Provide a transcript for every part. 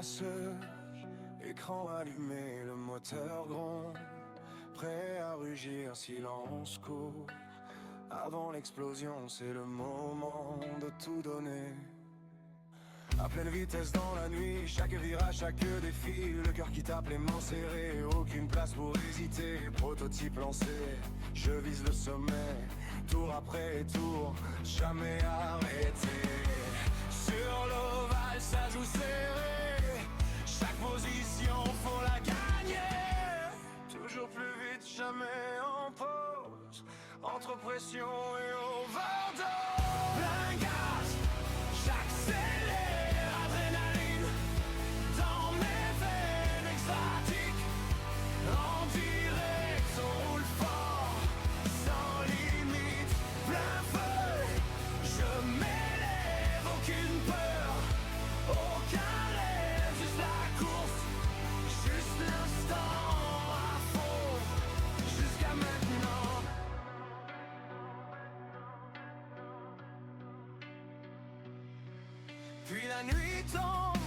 brasseur, écran allumé, le moteur gronde, prêt à rugir, silence court. Avant l'explosion, c'est le moment de tout donner. À pleine vitesse dans la nuit, chaque virage, chaque défi, le cœur qui tape, les mains serrées, aucune place pour hésiter. Prototype lancé, je vise le sommet, tour après tour, jamais arrêté. Sur l'ovale, ça joue serré, chaque position, faut la gagner. Toujours plus vite, jamais en pause, entre pression et overdose. Plein gaz, j'accélère, adrénaline dans mes veines extatiques. En direct, on roule fort, sans limite, plein feu. Je m'élève, aucune peur, aucun rêve, juste la course, juste l'instant à fond, jusqu'à maintenant. Puis la nuit tombe,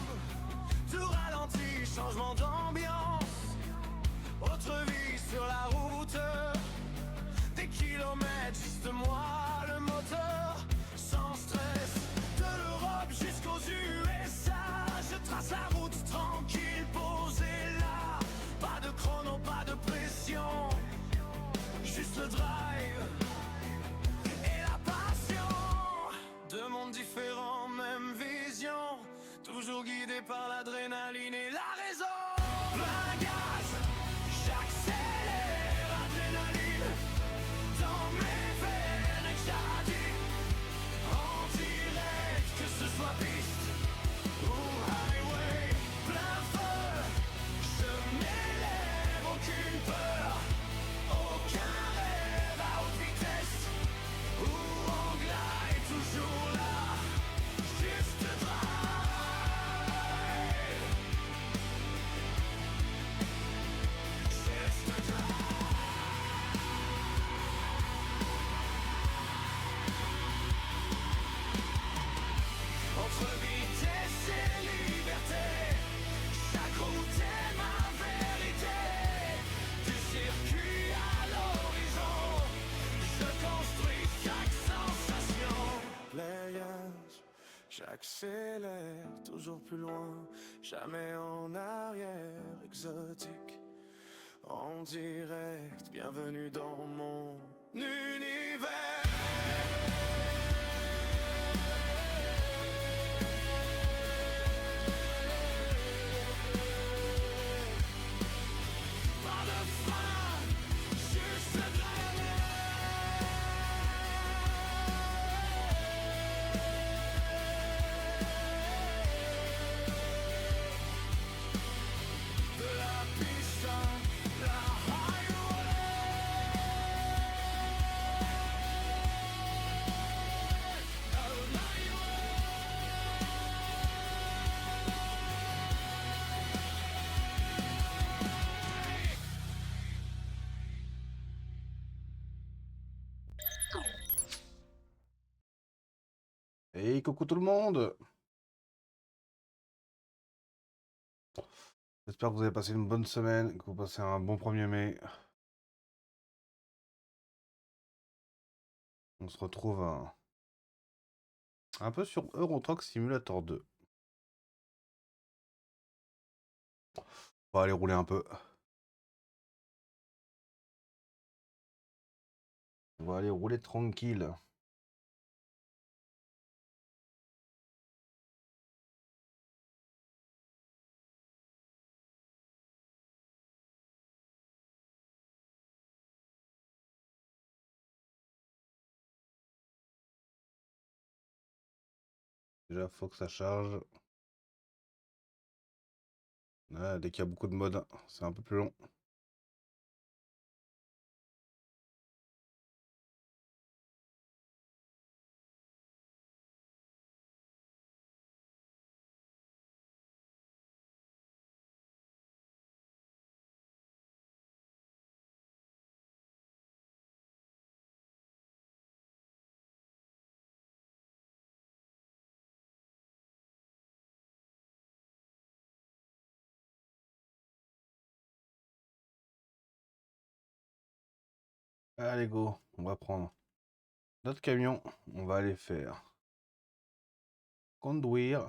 tout ralentit, changement d'ambiance. Autre vie sur la route, des kilomètres, juste moi, le moteur, sans stress. De l'Europe jusqu'aux USA, je trace la route tranquille, posée là. Pas de chrono, pas de pression, juste le drive et la passion. Deux mondes différents, même vision, toujours guidé par l'adrénaline et la raison. Plein gaz, j'accélère, adrénaline dans mes veines extatiques. En direct, que ce soit piste ou highway, plein feu, je m'élève, aucune peur, aucun rêve à haute vitesse ou en glide, toujours là, juste drive, juste drive. Entre vitesse et liberté, chaque route est ma vérité. Du circuit à l'horizon, je construis chaque sensation. Playage, j'accélère, toujours plus loin, jamais en arrière, exotique. En direct, bienvenue dans mon univers. Pas de frein, juste de la piste à la Hey, coucou tout le monde! J'espère que vous avez passé une bonne semaine, que vous passez un bon 1er mai. On se retrouve un peu sur Euro Truck Simulator 2. On va aller rouler un peu. On va aller rouler tranquille. Déjà, faut que ça charge. Ah, dès qu'il y a beaucoup de modes, c'est un peu plus long. Allez, go. On va prendre notre camion. On va aller faire conduire.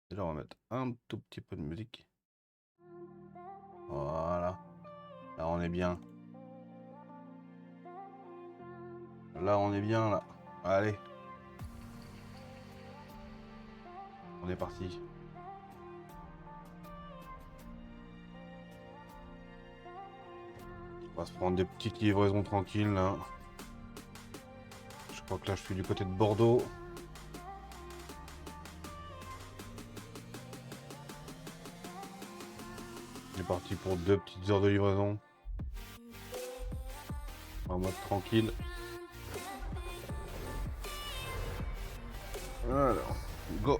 Déjà, on va mettre un tout petit peu de musique. Voilà. Là, on est bien. Là, on est bien, là. Allez. On est parti. On va se prendre des petites livraisons tranquilles, là. Je crois que là, je suis du côté de Bordeaux. On est parti pour 2 petites heures de livraison. En mode tranquille. Alors, go.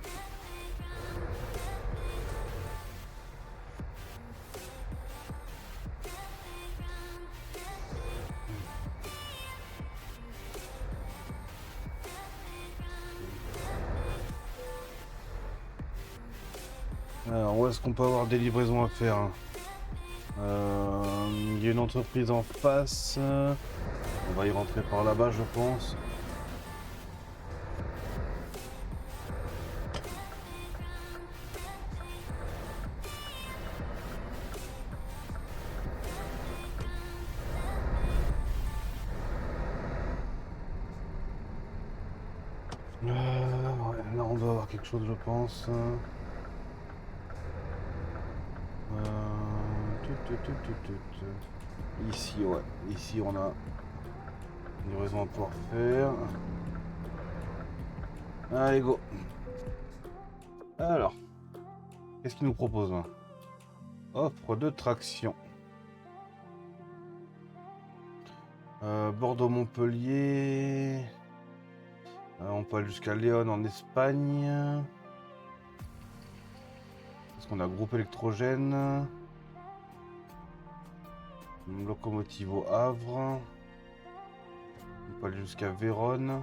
Alors, où est-ce qu'on peut avoir des livraisons à faire, hein? Il y a une entreprise en face. On va y rentrer par là-bas, je pense. Ouais, là, on doit avoir quelque chose, je pense. Ici, ouais. Ici, on a une livraison à pouvoir faire. Allez, go. Alors, qu'est-ce qu'il nous propose là? Offre de traction. Bordeaux-Montpellier. On peut aller jusqu'à Léon en Espagne. Est-ce qu'on a groupe électrogène? Locomotive au Havre. On peut aller jusqu'à Vérone.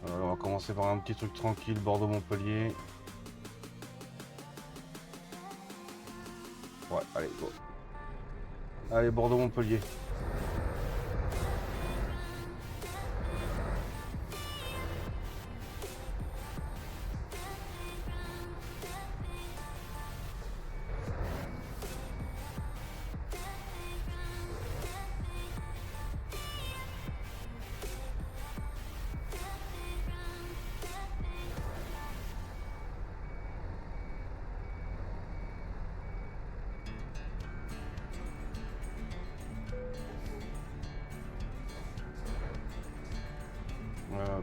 On va commencer par un petit truc tranquille, Bordeaux-Montpellier. Ouais, allez, go. Allez, Bordeaux-Montpellier.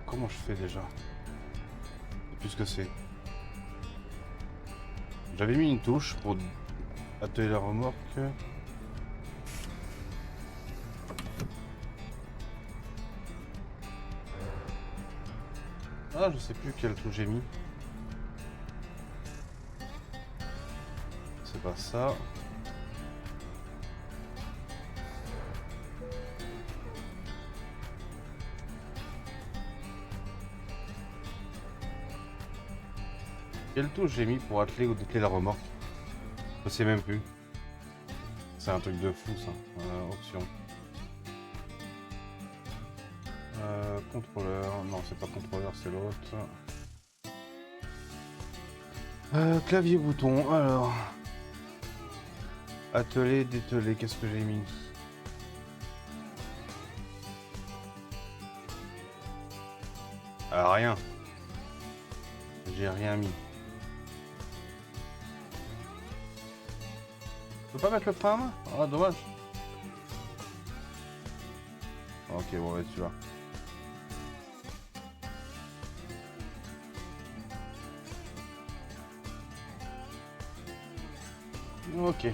Comment je fais déjà? Plus que c'est. J'avais mis une touche pour atteler la remorque. Ah, je sais plus quelle touche j'ai mis. C'est pas ça. Quelle touche j'ai mis pour atteler ou dételer la remorque? Je sais même plus. C'est un truc de fou ça. Option. Contrôleur. Non, c'est pas contrôleur, c'est l'autre. Clavier bouton. Alors. Atteler, dételer. Qu'est-ce que j'ai mis? Ah, rien. J'ai rien mis. Je peux pas mettre le frein à main? Ah, dommage. Ok, bon, on va être celui-là. Ok.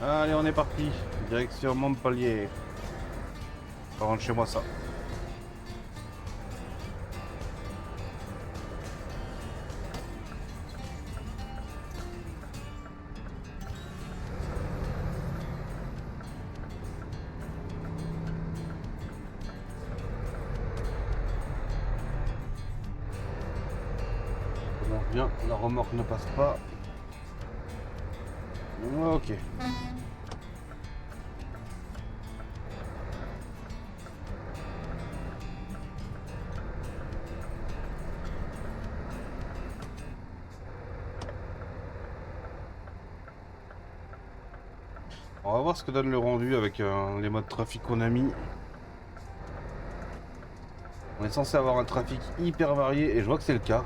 Allez, on est parti. Direction Montpellier. Ça rentre chez moi, ça. bien, la remorque ne passe pas. Ok. On va voir ce que donne le rendu avec les modes trafic qu'on a mis. On est censé avoir un trafic hyper varié et je vois que c'est le cas.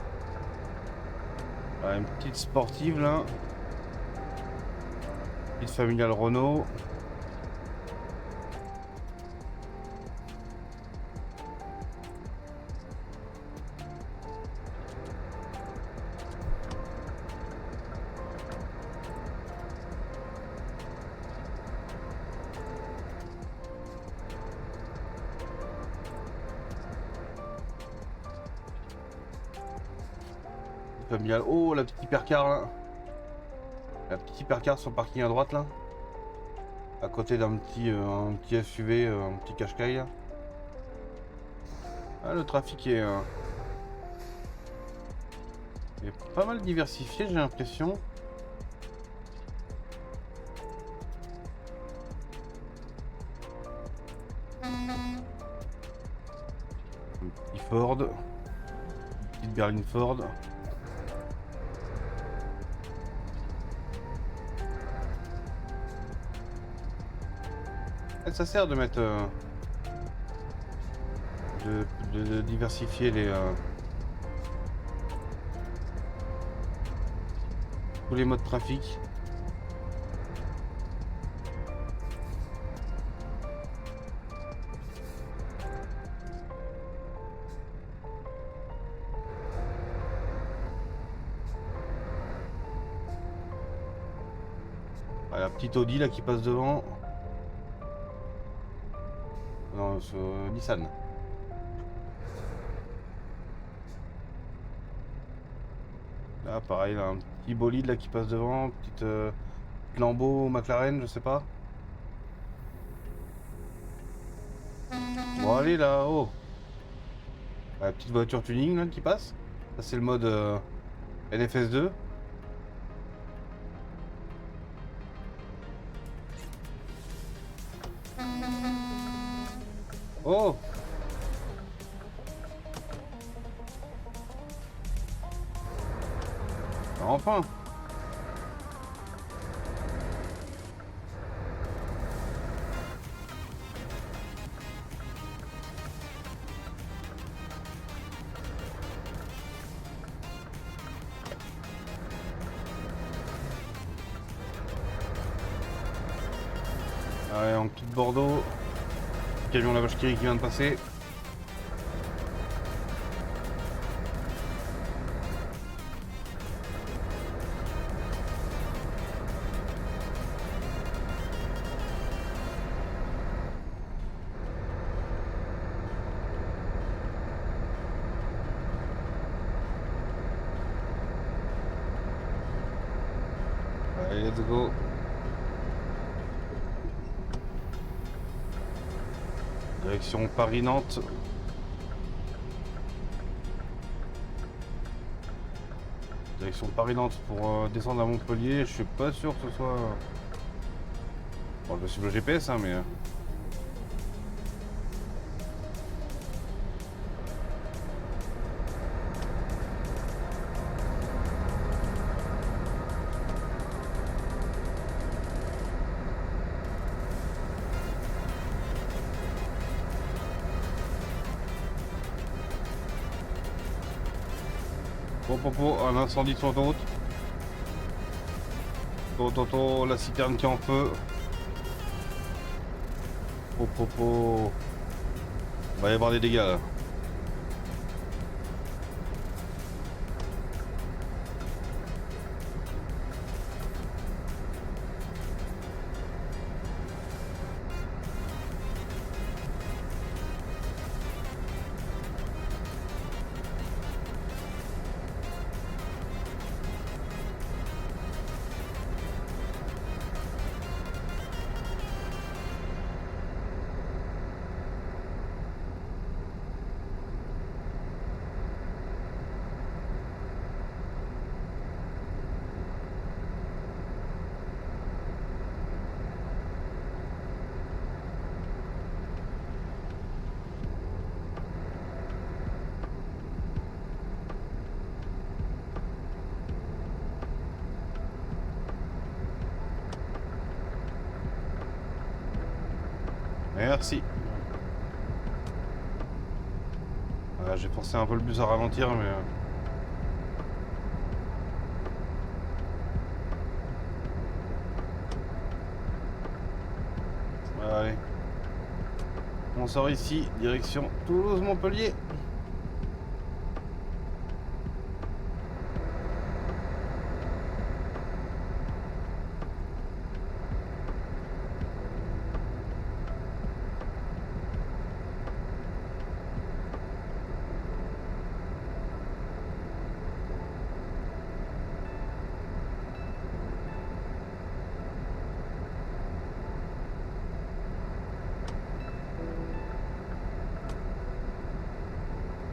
Une petite sportive là. Petite familiale Renault. Familiale. Oh, la petite hypercar là. La petite hypercar sur le parking à droite là. À côté d'un petit SUV, un petit Qashqai. Ah, le trafic est pas mal diversifié, j'ai l'impression. Un petit Ford. Une petite berline Ford. Et ça sert de mettre... de diversifier les... tous les modes trafic. Ah, la petite Audi là qui passe devant. Non, c'est Nissan. Là pareil, là, un petit bolide là qui passe devant, petite Lambo McLaren, je sais pas. Bon allez là, oh. La petite voiture tuning là qui passe. Ça c'est le mode NFS2. Oh. Enfin. Allez, en petite Bordeaux. Camion la vache qui vient de passer. Allez, let's go. Direction Paris-Nantes. Direction Paris-Nantes pour descendre à Montpellier. Je suis pas sûr que ce soit... Bon, je vais suivre le GPS, hein, mais... un incendie sur l'autoroute. Toto, la citerne qui est en feu. Il va y avoir des dégâts là. merci. Voilà, j'ai forcé un peu le bus à ralentir, mais... Allez. On sort ici, direction Toulouse-Montpellier.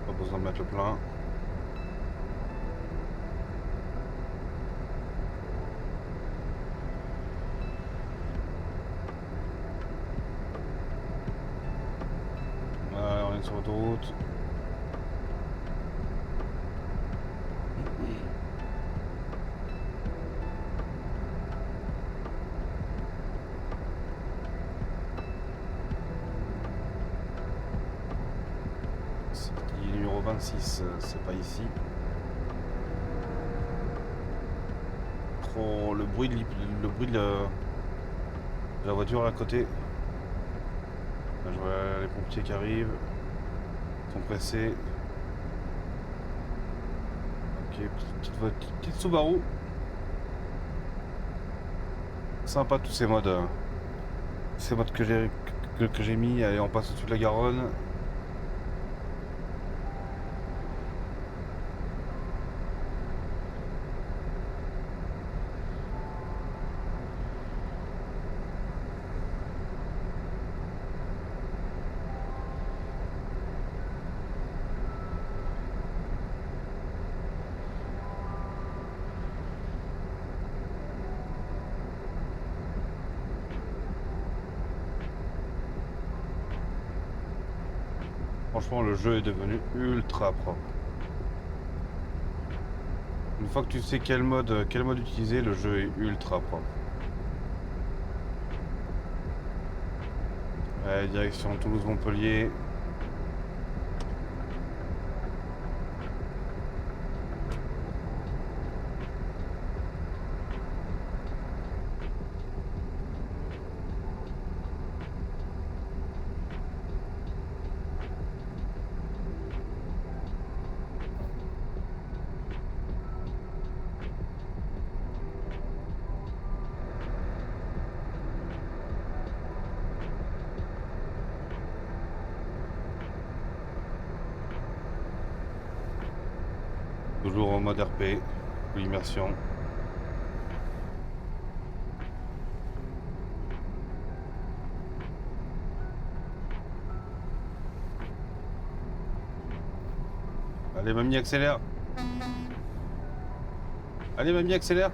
Pas besoin de mettre le plein. Voilà, on est sur l'autoroute. Sortie numéro 26, c'est pas ici. Trop le bruit de la voiture à côté. Là, je vois les pompiers qui arrivent. Ils sont pressés. Ok, petite Subaru. Sympa tous ces modes. Ces modes que j'ai mis. Allez, on passe au-dessus de la Garonne. Franchement, le jeu est devenu ultra propre. Une fois que tu sais quel mode utiliser, le jeu est ultra propre. Allez, direction Toulouse-Montpellier. Toujours en mode RP, ou immersion. Allez mamie, accélère. Allez mamie, accélère.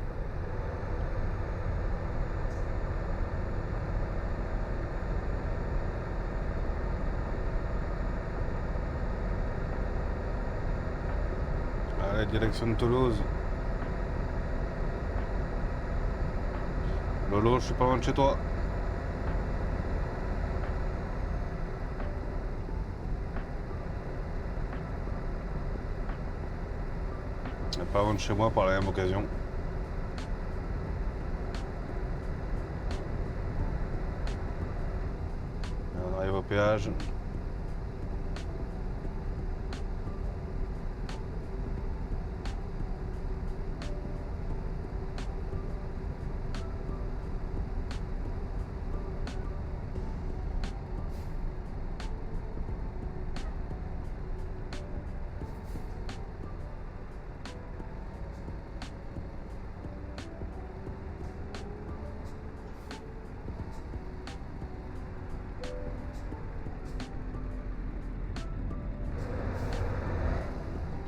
Allez, direction de Toulouse. Lolo, je suis pas loin de chez toi. Pas loin de chez moi par la même occasion. Et on arrive au péage.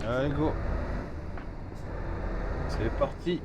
Allez, go. C'est parti.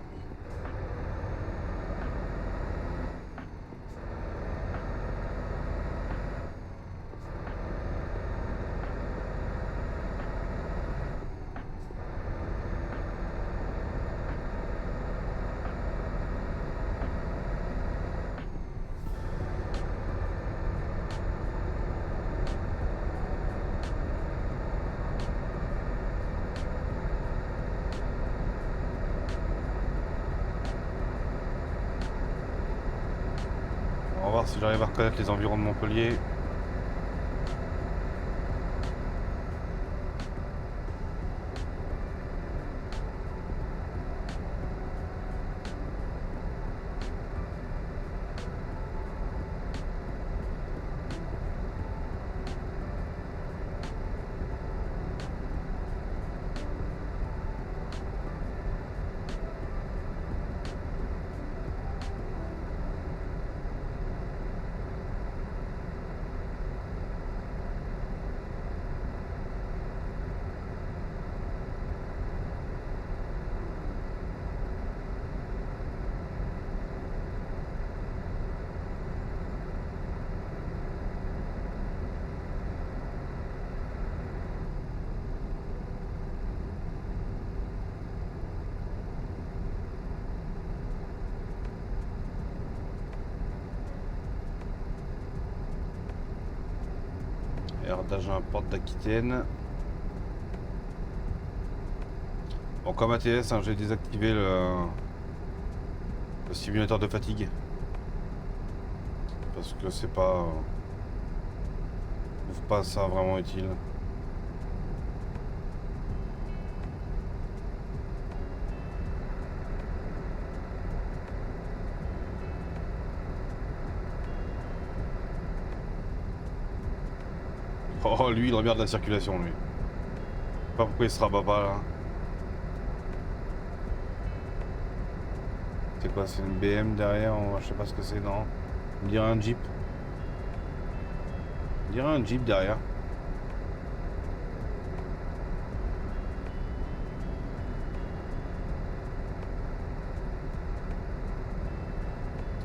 voir si j'arrive à reconnaître les environs de Montpellier. Air d'Agen, porte d'Aquitaine. Bon, comme ATS, hein, j'ai désactivé le simulateur de fatigue. Parce que c'est pas... je trouve pas ça vraiment utile. Oh, lui, il regarde la circulation, lui. Je sais pas pourquoi il se rabat pas, là. C'est quoi, c'est une BM derrière, je sais pas ce que c'est, non. On dirait un Jeep. On dirait un Jeep derrière.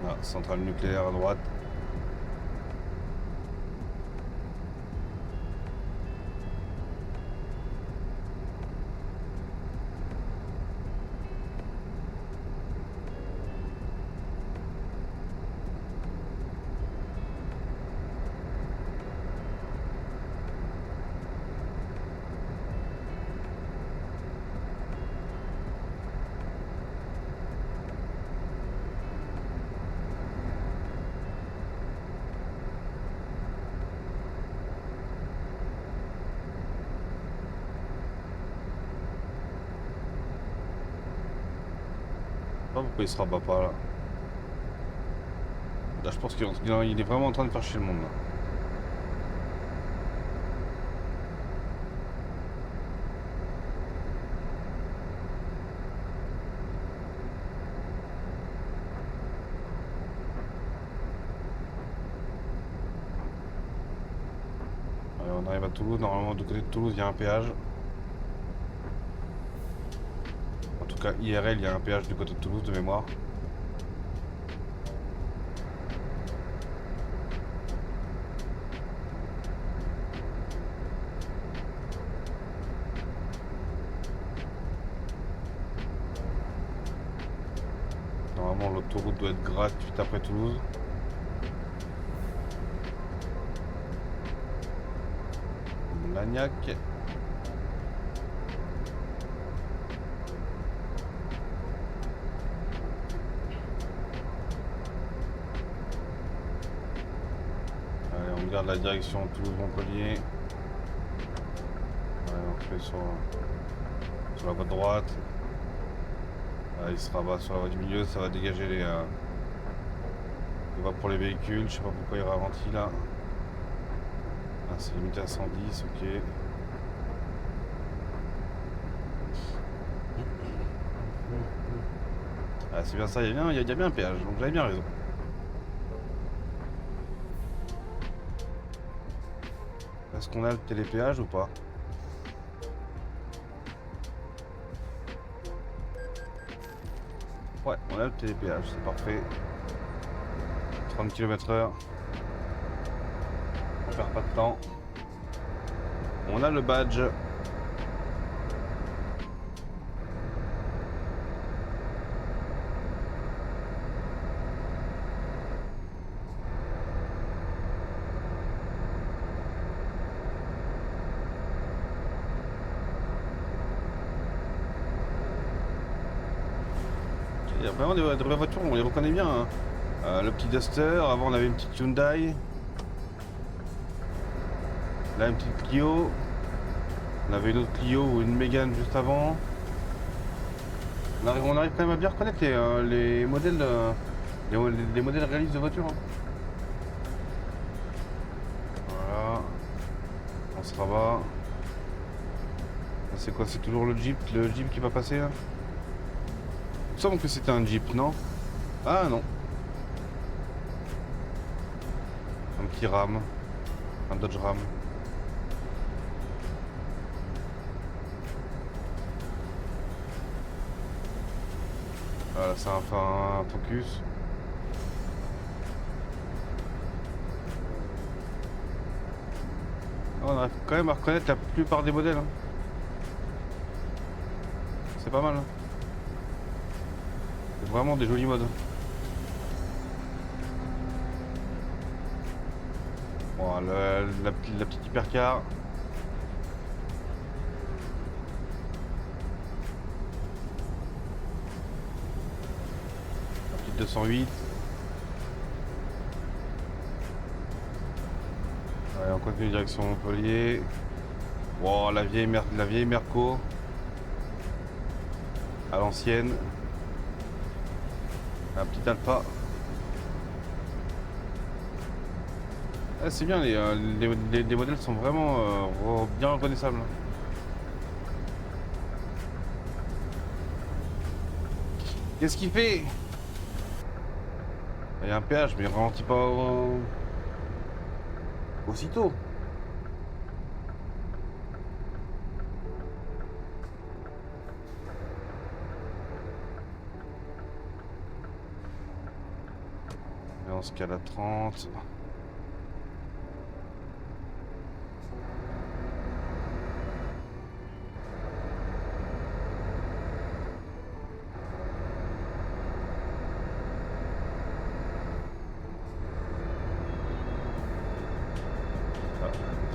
Ah, centrale nucléaire à droite. Je sais pas pourquoi il se rabat pas là. Là je pense qu'il est vraiment en train de faire chier le monde là. Allez, on arrive à Toulouse, normalement du côté de Toulouse il y a un péage. En tout cas IRL il y a un péage du côté de Toulouse de mémoire. Normalement l'autoroute doit être gratuite après Toulouse. Lagnac. Allez, on regarde la direction Toulouse-Montpellier. Allez, on fait sur la voie de droite. Là, il se rabat sur la voie du milieu, ça va dégager les voies pour les véhicules. Je sais pas pourquoi il ralentit là. Ah, c'est limité à 110, ok. Ah, c'est bien ça, il y a bien un péage, donc j'avais bien raison. Est-ce qu'on a le télépéage ou pas? Ouais, on a le télépéage, c'est parfait. 30 km/h. On perd pas de temps. On a le badge. Il y a vraiment des vraies voitures, on les reconnaît bien. Hein. Le petit Duster, avant on avait une petite Hyundai. Là une petite Clio. On avait une autre Clio ou une Mégane juste avant. On arrive quand même à bien reconnaître les modèles, les modèles réalistes de voitures. Hein. Voilà. On se rabat. C'est quoi? C'est toujours le Jeep qui va passer là? Il me semble que c'était un Jeep, non? Ah non. Un petit Ram. Un Dodge Ram. Voilà, c'est un Focus. On arrive quand même à reconnaître la plupart des modèles. Hein. C'est pas mal. Hein. C'est vraiment des jolis modes. Bon, la petite hypercar. La petite 208. Allez, on continue direction Montpellier. Wow, la vieille Merco. À l'ancienne. Un petit Alpha. Ah, c'est bien, les modèles sont vraiment bien reconnaissables. Qu'est-ce qu'il fait? Il y a un péage, mais il ralentit pas aussitôt. Et on se cale à 30.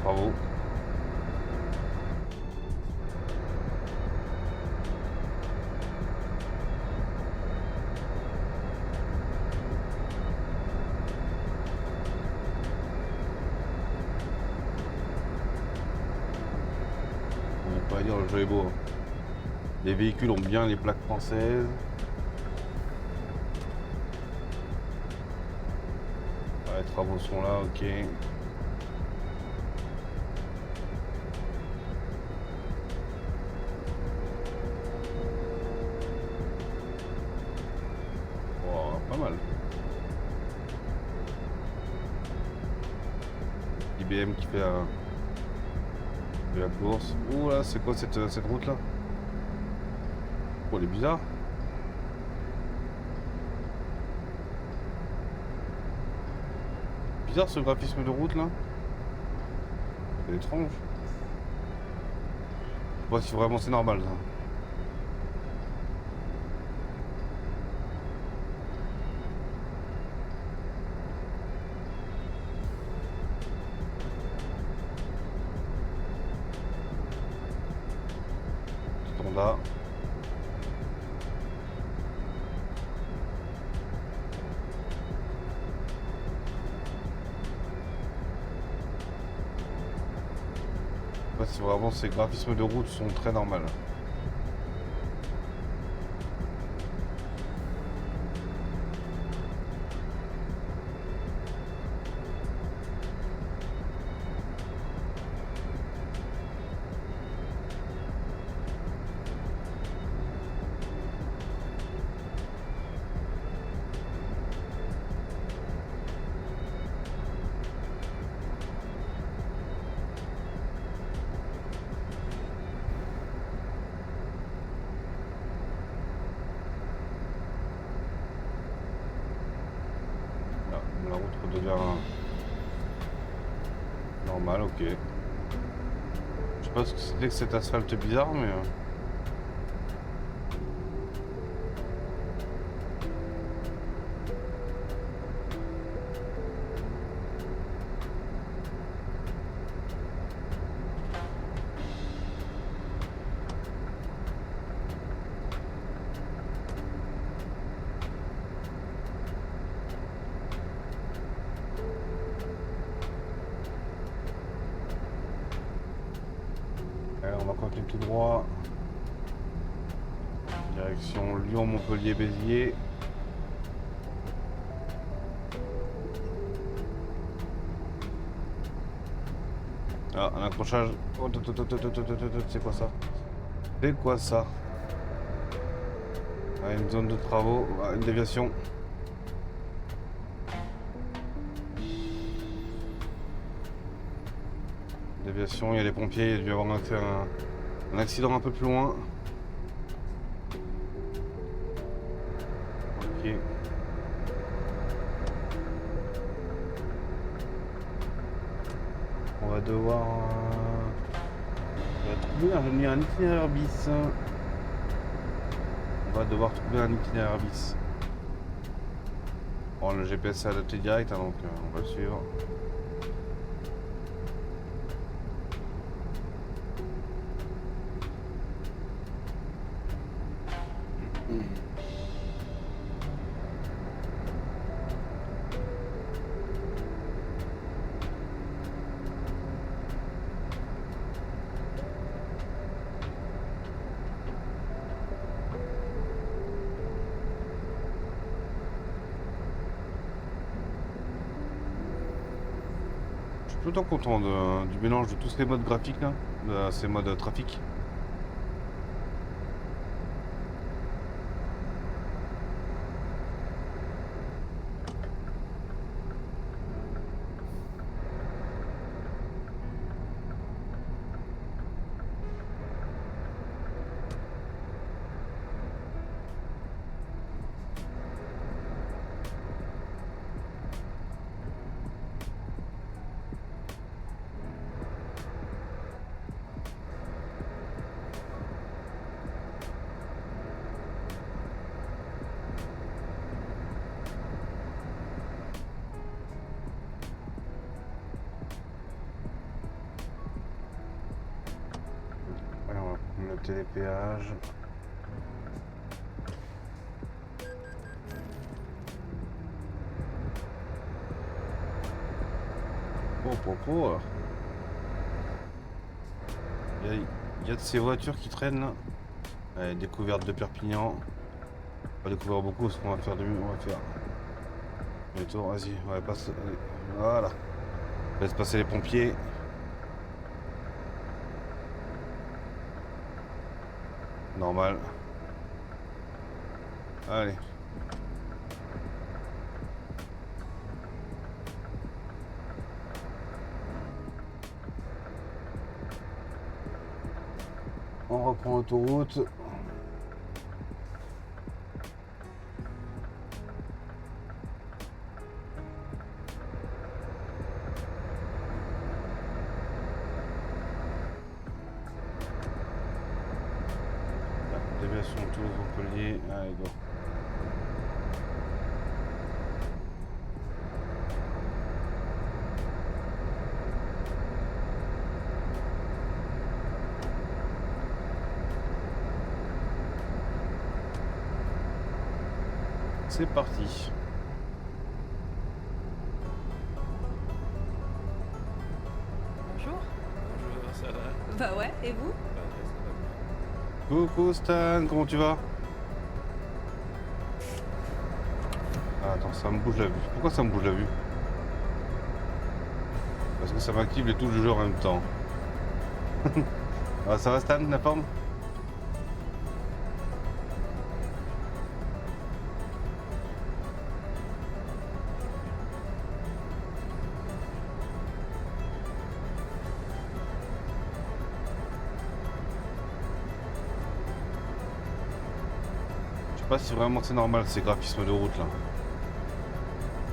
Bravo. On va dire le jeu est beau. Hein. Les véhicules ont bien les plaques françaises. Ouais, les travaux sont là, ok. Pas mal. IBM qui fait de la course. Ouh là, c'est quoi cette route là? Oh, elle est bizarre. Bizarre ce graphisme de route là. C'est étrange. Je sais pas si vraiment c'est normal ça. Honda. Je sais pas si vraiment ces graphismes de route sont très normaux. La route redevient normale, ok. Je sais pas ce que c'était que cet asphalte bizarre, mais... Allez, on va continuer tout droit. Direction Lyon, Montpellier, Béziers. Ah, un accrochage. Oh, c'est quoi ça? C'est quoi ça? Ah, une zone de travaux, ah, une déviation. Déviation, il y a les pompiers, il y a dû y avoir un accident un peu plus loin. Ok. On va devoir trouver un itinéraire bis. On va devoir trouver un itinéraire bis. Bon, le GPS est adapté direct, hein, donc on va le suivre. Je suis plutôt content du mélange de tous ces modes graphiques là, de ces modes trafic. Allez, on va prendre le télépéage. Oh. Il y a de ces voitures qui traînent là. Allez, découverte de Perpignan. On va découvrir beaucoup ce qu'on va faire on va faire. Bientôt, vas-y, on va passer. Allez, voilà. Laisse passer les pompiers. Normal. Allez. On reprend l'autoroute. Déviation Toulouse-Montpellier. Allez, go. C'est parti. Bonjour. Bonjour, ça va? Bah ouais, et vous? Ça va. Coucou Stan, comment tu vas? Ah, attends, ça me bouge la vue. Pourquoi ça me bouge la vue? Parce que ça m'active les touches du jeu en même temps. Ah, ça va Stan, la forme? Je sais pas si vraiment c'est normal ces graphismes de route là.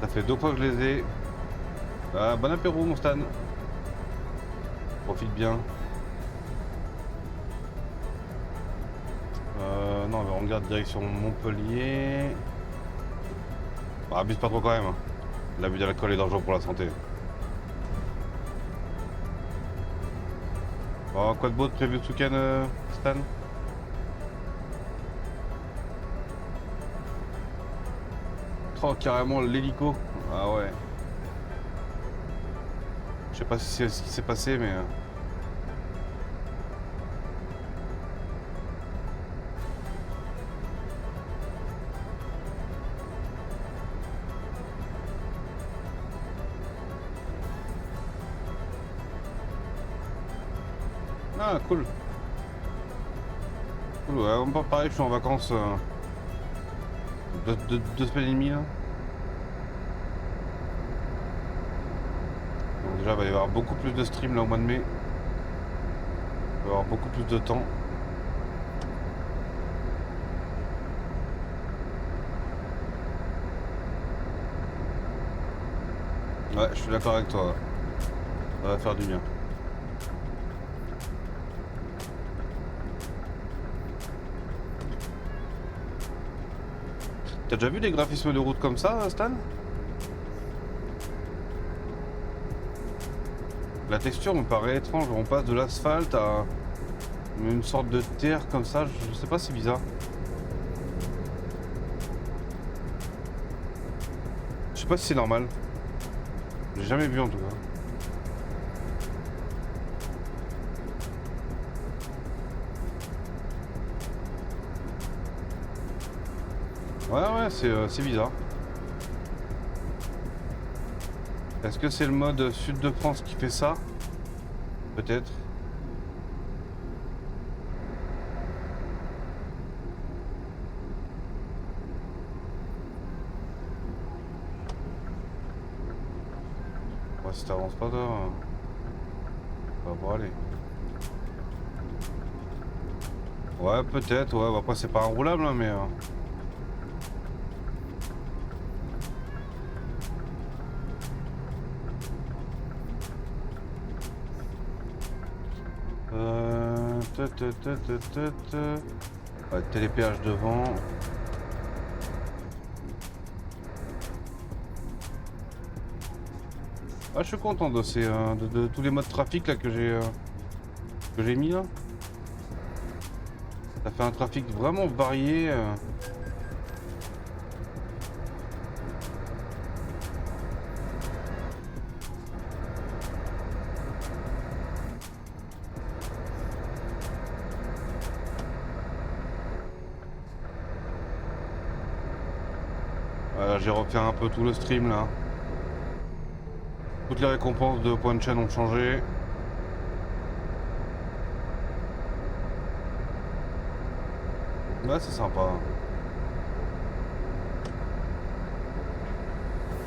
Ça fait 2 fois que je les ai. Ah, bon apéro mon Stan. Profite bien. Non, on regarde direction Montpellier. Bah, abuse pas trop quand même. Hein. L'abus d'alcool est dangereux pour la santé. Bon, quoi de beau de prévu ce week-end, Stan? Oh, carrément l'hélico. Ah ouais. Je sais pas si c'est ce qui s'est passé, mais... Ah, cool. Cool, ouais, on peut pareil, je suis en vacances 2 semaines et demie là. Donc déjà, il va y avoir beaucoup plus de streams là au mois de mai. Il va y avoir beaucoup plus de temps. Ouais, je suis d'accord avec toi. Ça va faire du bien. T'as déjà vu des graphismes de route comme ça, Stan? La texture me paraît étrange. On passe de l'asphalte à une sorte de terre comme ça. Je sais pas, c'est bizarre. Je sais pas si c'est normal. J'ai jamais vu en tout cas. Ouais, c'est bizarre. Est-ce que c'est le mode Sud de France qui fait ça? Peut-être. Ouais, si t'avances pas, toi, ça va pas aller. Ouais, peut-être, ouais. Bah, après, c'est pas enroulable, hein, mais... Ouais, télépéage devant. Ah, je suis content de de tous les modes trafic là que j'ai mis là. Ça fait un trafic vraiment varié. Voilà, j'ai refait un peu tout le stream là. Toutes les récompenses de points de chaîne ont changé. Ouais, c'est sympa.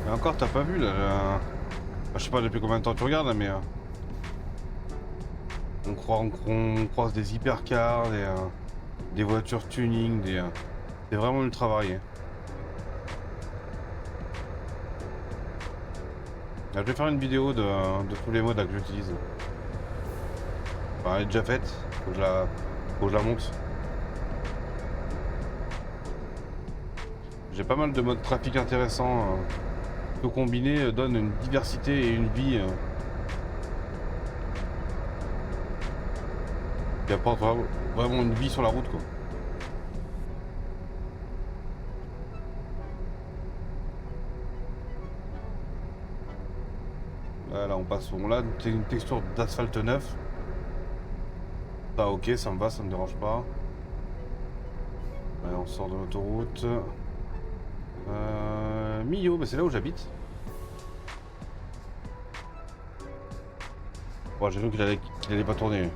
Et encore, t'as pas vu là, je sais pas depuis combien de temps tu regardes là, mais on croise des hypercars, des voitures tuning, c'est vraiment ultra varié. Là, je vais faire une vidéo de tous les modes là, que j'utilise. Enfin, elle est déjà faite, faut que je la monte. J'ai pas mal de modes trafic intéressants. Tout combiné donne une diversité et une vie qui apporte vraiment une vie sur la route quoi. Là on passe, bon là une texture d'asphalte neuf. Ça ok, ça me va, ça me dérange pas. Allez, on sort de l'autoroute. Millau, bah c'est là où j'habite. Bon, j'ai vu qu'il allait pas tourner.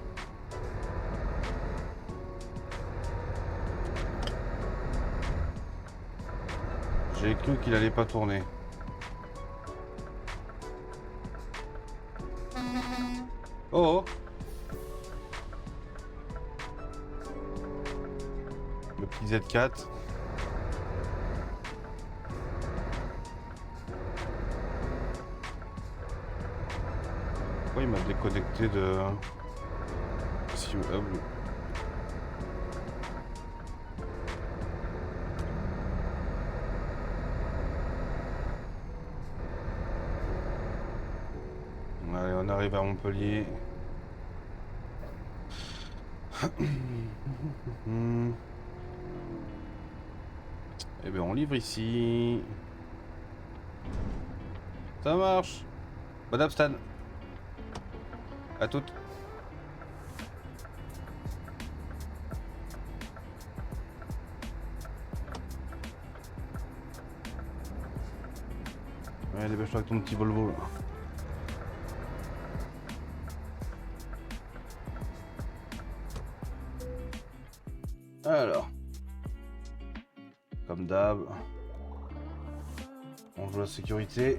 J'ai cru qu'il allait pas tourner. Oh, oh. Le petit Z4. Pourquoi il m'a déconnecté de... Si, allez, on arrive à Montpellier. Eh bien, on livre ici. Ça marche. Bon app, Stan. À toutes. Ouais, dépêche-toi avec ton petit Volvo là. Alors, comme d'hab, on joue la sécurité.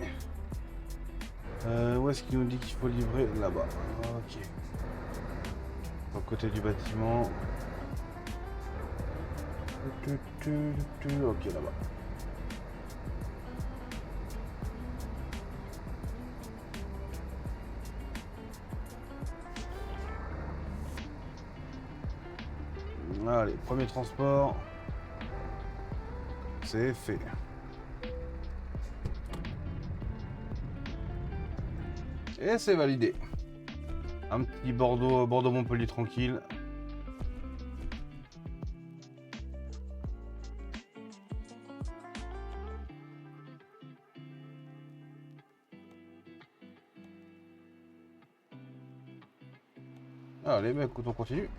Où est-ce qu'il nous dit qu'il faut livrer? Là-bas. Ok. Au côté du bâtiment. Ok, là-bas. Allez, premier transport. C'est fait. Et c'est validé. Un petit Bordeaux-Montpellier tranquille. Allez, bah écoute, on continue.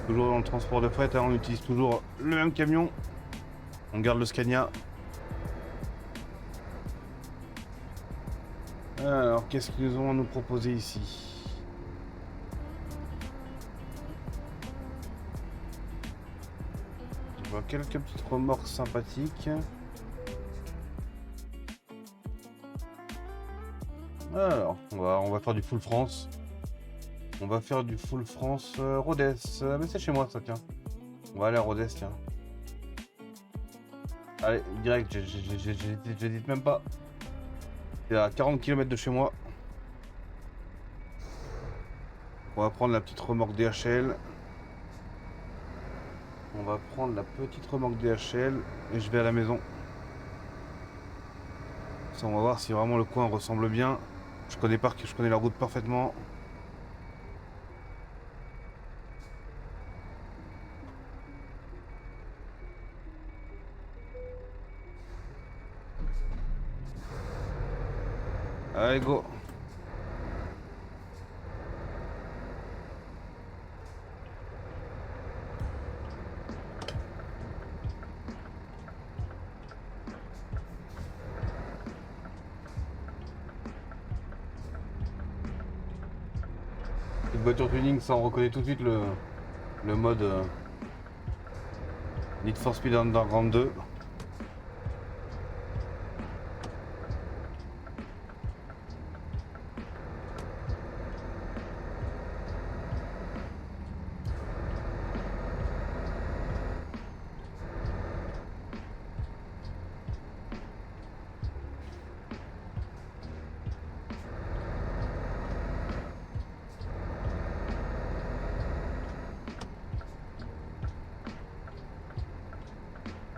Toujours dans le transport de fret, hein, on utilise toujours le même camion. On garde le Scania. Alors, qu'est-ce qu'ils ont à nous proposer ici? Je vois quelques petites remorques sympathiques. Alors, on va faire du full France. On va faire du full France Rodez. Mais c'est chez moi ça, tiens. On va aller à Rodez, tiens. Allez, direct, j'hésite même pas. C'est à 40 km de chez moi. On va prendre la petite remorque DHL. On va prendre la petite remorque DHL et je vais à la maison. Ça, on va voir si vraiment le coin ressemble bien. Je connais la route parfaitement. Allez, go. Petite voiture tuning, ça on reconnaît tout de suite le mode Need for Speed Underground 2.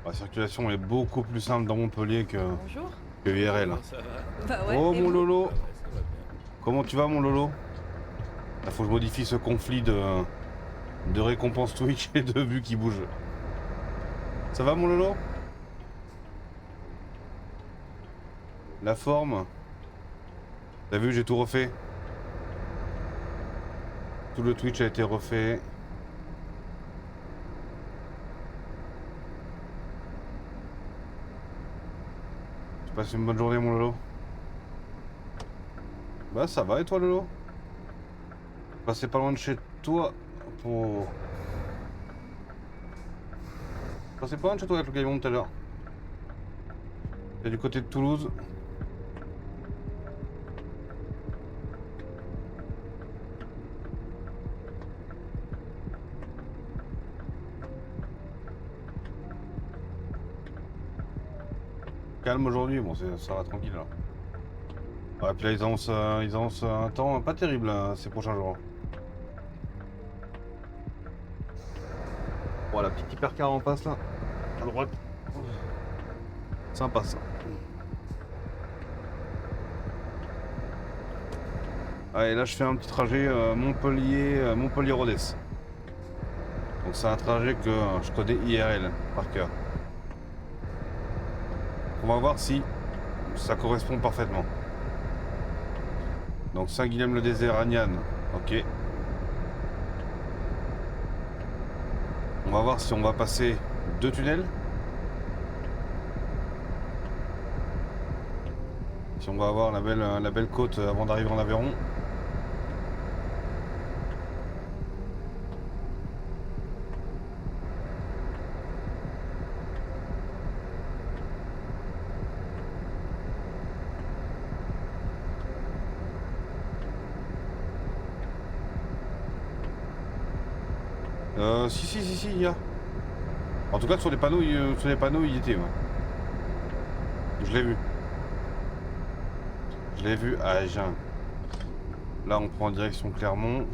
La circulation est beaucoup plus simple dans Montpellier Bonjour. que IRL. Ça va? Bah ouais. Oh et mon vous Lolo, Ouais, ça va bien. comment tu vas mon Lolo? Il faut que je modifie ce conflit de récompenses Twitch et de vues qui bougent. Ça va mon Lolo? La forme? T'as vu, j'ai tout refait. Tout le Twitch a été refait. Tu passes une bonne journée mon Lolo? Bah ça va et toi Lolo? Passez pas loin de chez toi pour... Passez pas loin de chez toi avec le camion tout à l'heure. C'est du côté de Toulouse. Calme aujourd'hui, bon ça va tranquille là. Ouais, puis là ils annoncent un temps pas terrible là, ces prochains jours. Bon, la petite hypercar en passe là, à droite. Sympa ça. Allez, là je fais un petit trajet Montpellier-Rodez. Donc c'est un trajet que je connais IRL par cœur. On va voir si ça correspond parfaitement. Donc Saint-Guilhem-le-Désert, Agnan, ok. On va voir si on va passer 2 tunnels. Si on va avoir la belle côte avant d'arriver en Aveyron. Si, il y a. En tout cas, sur les panneaux, il y était, ouais. Je l'ai vu. Je l'ai vu à Agen. Là, on prend en direction Clermont.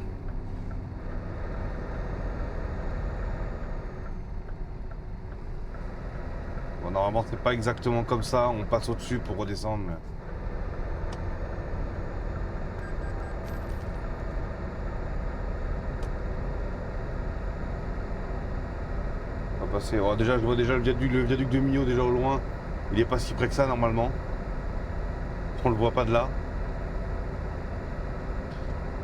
Bon, normalement, c'est pas exactement comme ça. On passe au-dessus pour redescendre, mais... On va passer... Oh, déjà, je vois déjà le viaduc de Millau, déjà au loin. Il est pas si près que ça, normalement. On le voit pas de là.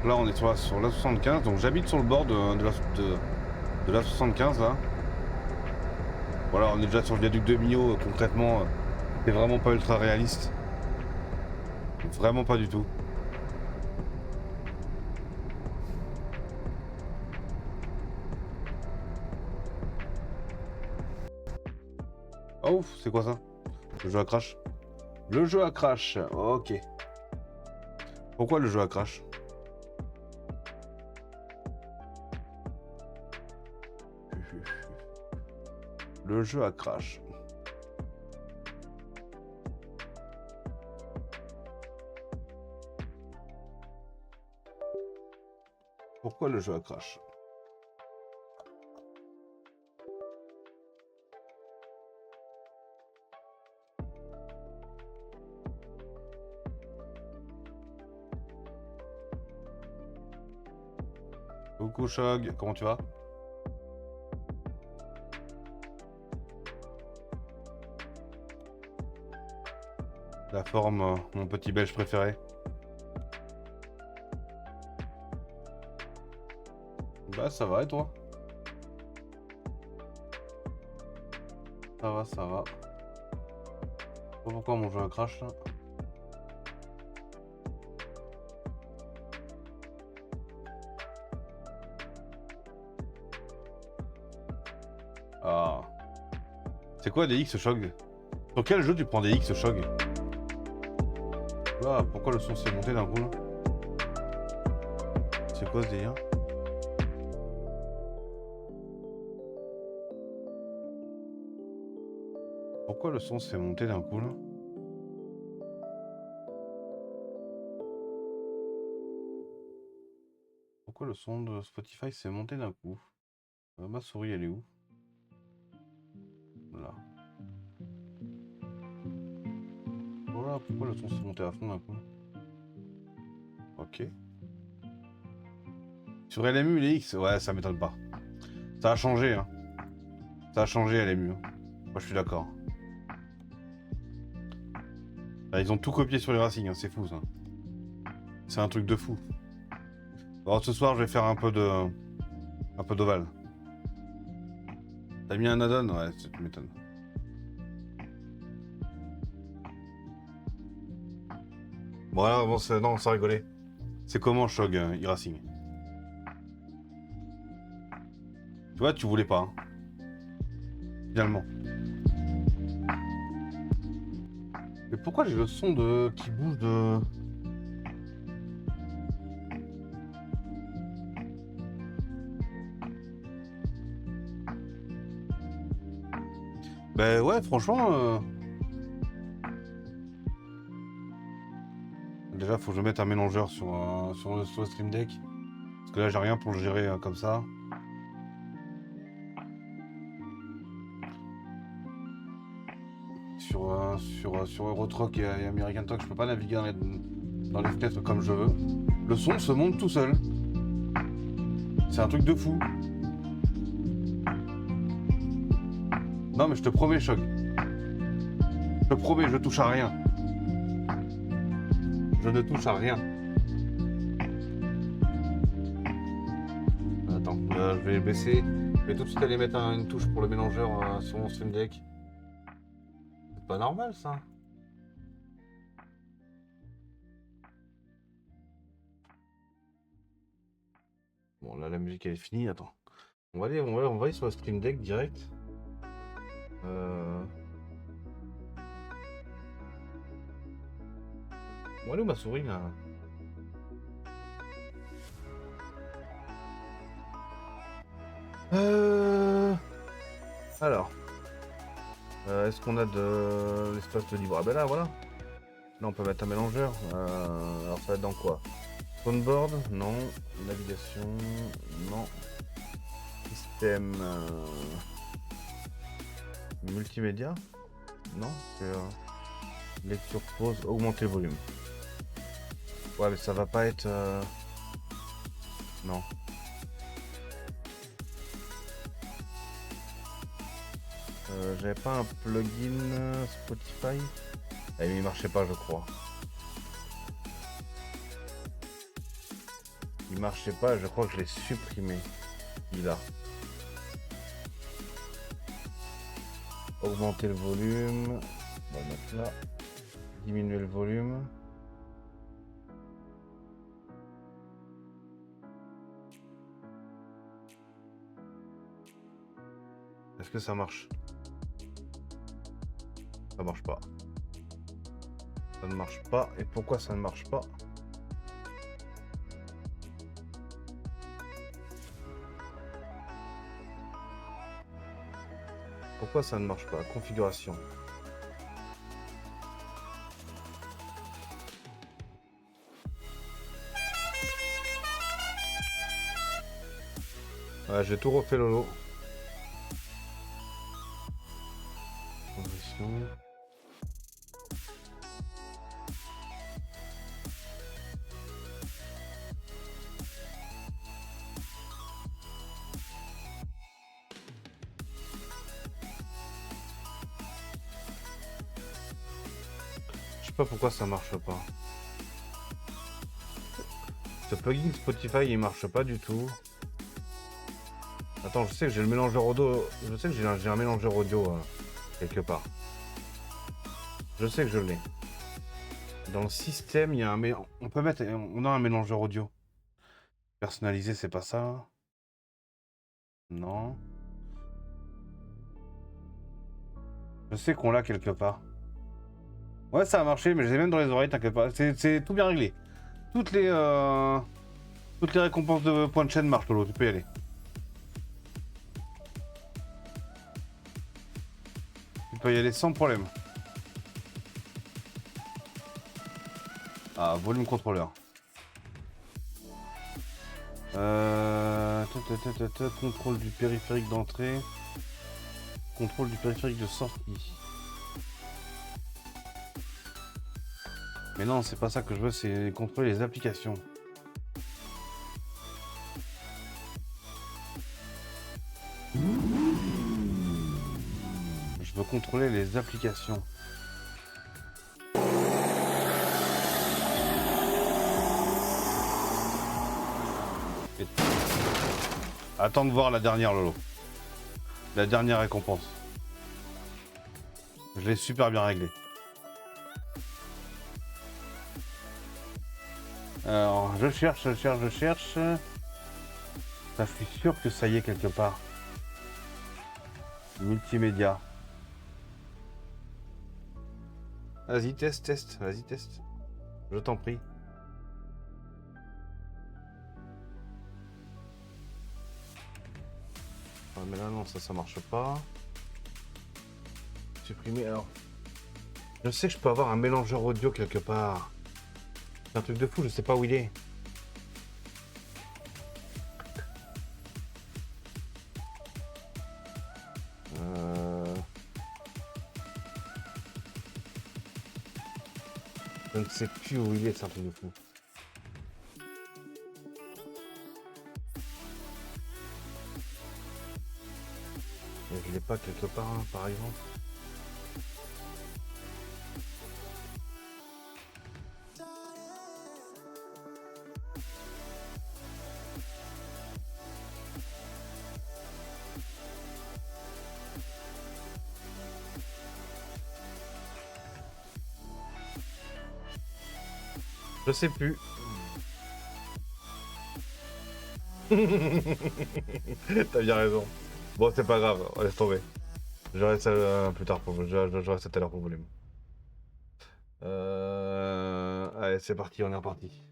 Là, on est sur la 75. Donc, j'habite sur le bord de la 75, là. Voilà, on est déjà sur le viaduc de Millau. Concrètement, c'est vraiment pas ultra réaliste. Vraiment pas du tout. Oh, c'est quoi ça? Le jeu à crash. Le jeu à crash, ok. Pourquoi le jeu à crash? Le jeu à crash. Pourquoi le jeu à crash? Coucou Shog, comment tu vas? La forme, mon petit belge préféré. Bah ça va et toi? Ça va, ça va. Je sais pas pourquoi mon jeu a crash là. Ah. C'est quoi des X Shog? Sur quel jeu tu prends des X Shog? Ah, pourquoi le son s'est monté d'un coup là? C'est quoi ce délire? Pourquoi le son s'est monté d'un coup là? Pourquoi le son de Spotify s'est monté d'un coup? Ma souris elle est où? Là. Voilà, pourquoi le son s'est monté à fond d'un coup? Ok. Sur LMU les X, ouais ça m'étonne pas. Ça a changé hein. Ça a changé LMU. Moi je suis d'accord. Ils ont tout copié sur les Racing, hein. C'est fou ça. C'est un truc de fou. Alors ce soir je vais faire un peu d'ovale. T'as mis un add-on? Ouais, tu m'étonnes. Bon alors, bon, non, sans rigoler. C'est comment Shog e-Racing? Tu vois, tu voulais pas. Hein. Finalement. Mais pourquoi j'ai le son qui bouge de... Ben ouais, franchement... Déjà, faut que je mette un mélangeur sur le Stream Deck. Parce que là, j'ai rien pour le gérer comme ça. Sur Eurotrock et American Talk, je peux pas naviguer dans les fenêtres comme je veux. Le son se monte tout seul. C'est un truc de fou. Non mais je te promets, Choc. Je te promets, je touche à rien. Je ne touche à rien. Attends, je vais baisser. Je vais tout de suite aller mettre une touche pour le mélangeur sur mon Stream Deck. C'est pas normal ça. Bon là la musique elle est finie, attends. On va aller sur le Stream Deck direct. Bon, elle est où ma souris là? Alors, est-ce qu'on a de l'espace de libre? Ah ben là, voilà. Là, on peut mettre un mélangeur. Alors, ça va être dans quoi? Phoneboard? Non. Navigation? Non. Système multimédia? Non. C'est lecture pause, augmenter le volume. Ouais, mais ça va pas être. Non. J'avais pas un plugin Spotify? Ah, mais il marchait pas, je crois. Il marchait pas, je crois que je l'ai supprimé. Il a. Augmenter le volume. On va le mettre là. Diminuer le volume. Est-ce que ça marche? Ça marche pas. Ça ne marche pas. Et pourquoi ça ne marche pas? Pourquoi ça ne marche pas? Configuration. Ouais, j'ai tout refait, Lolo. Condition. Je sais pas pourquoi ça marche pas. Ce plugin Spotify il marche pas du tout. Attends, je sais que j'ai le mélangeur audio. Je sais que j'ai un mélangeur audio quelque part. Je sais que je l'ai. Dans le système, il y a un on peut mettre. On a un mélangeur audio. Personnalisé, c'est pas ça. Non. Je sais qu'on l'a quelque part. Ouais, ça a marché, mais je les ai même dans les oreilles, t'inquiète pas. C'est tout bien réglé. Toutes les récompenses de points de chaîne marchent, Lolo, tu peux y aller. Tu peux y aller sans problème. Ah, volume contrôleur. Contrôle du périphérique d'entrée. Contrôle du périphérique de sortie. Mais non, c'est pas ça que je veux, c'est contrôler les applications. Je veux contrôler les applications. Et... Attends de voir la dernière, Lolo. La dernière récompense. Je l'ai super bien réglé. Alors, je cherche. Ça, je suis sûr que ça y est quelque part. Multimédia. Vas-y, teste. Vas-y, teste. Je t'en prie. Ah, mais là, non, ça marche pas. Supprimer, alors. Je sais que je peux avoir un mélangeur audio quelque part. C'est un truc de fou, je sais pas où il est. Je ne sais plus où il est, c'est un truc de fou. Et je l'ai pas quelque part, hein, par exemple. Je sais plus. T'as bien raison. Bon, c'est pas grave, laisse tomber. Je reste plus tard pour je reste à tout à l'heure pour volume. Allez, c'est parti, on est reparti.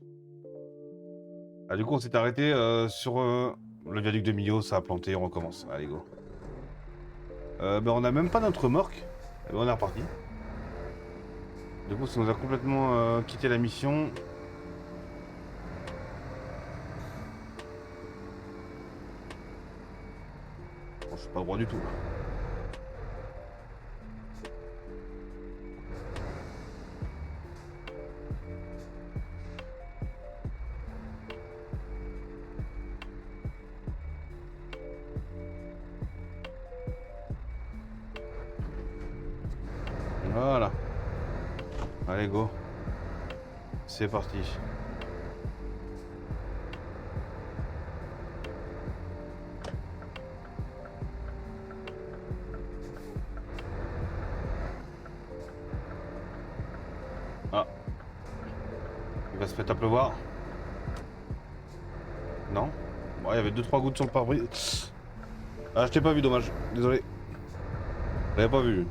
Ah, du coup, on s'est arrêté sur Le viaduc de Millau, ça a planté, on recommence. Allez, go. On a même pas notre remorque. On est reparti. Du coup, ça nous a complètement quitté la mission. Bon, je suis pas droit du tout. Là. Voilà. Allez, go. C'est parti. Ah. Il va se mettre à pleuvoir. Non. Bon, il y avait 2-3 gouttes sur le pare-brise. Ah, je t'ai pas vu, dommage. Désolé. Je l'avais pas vu.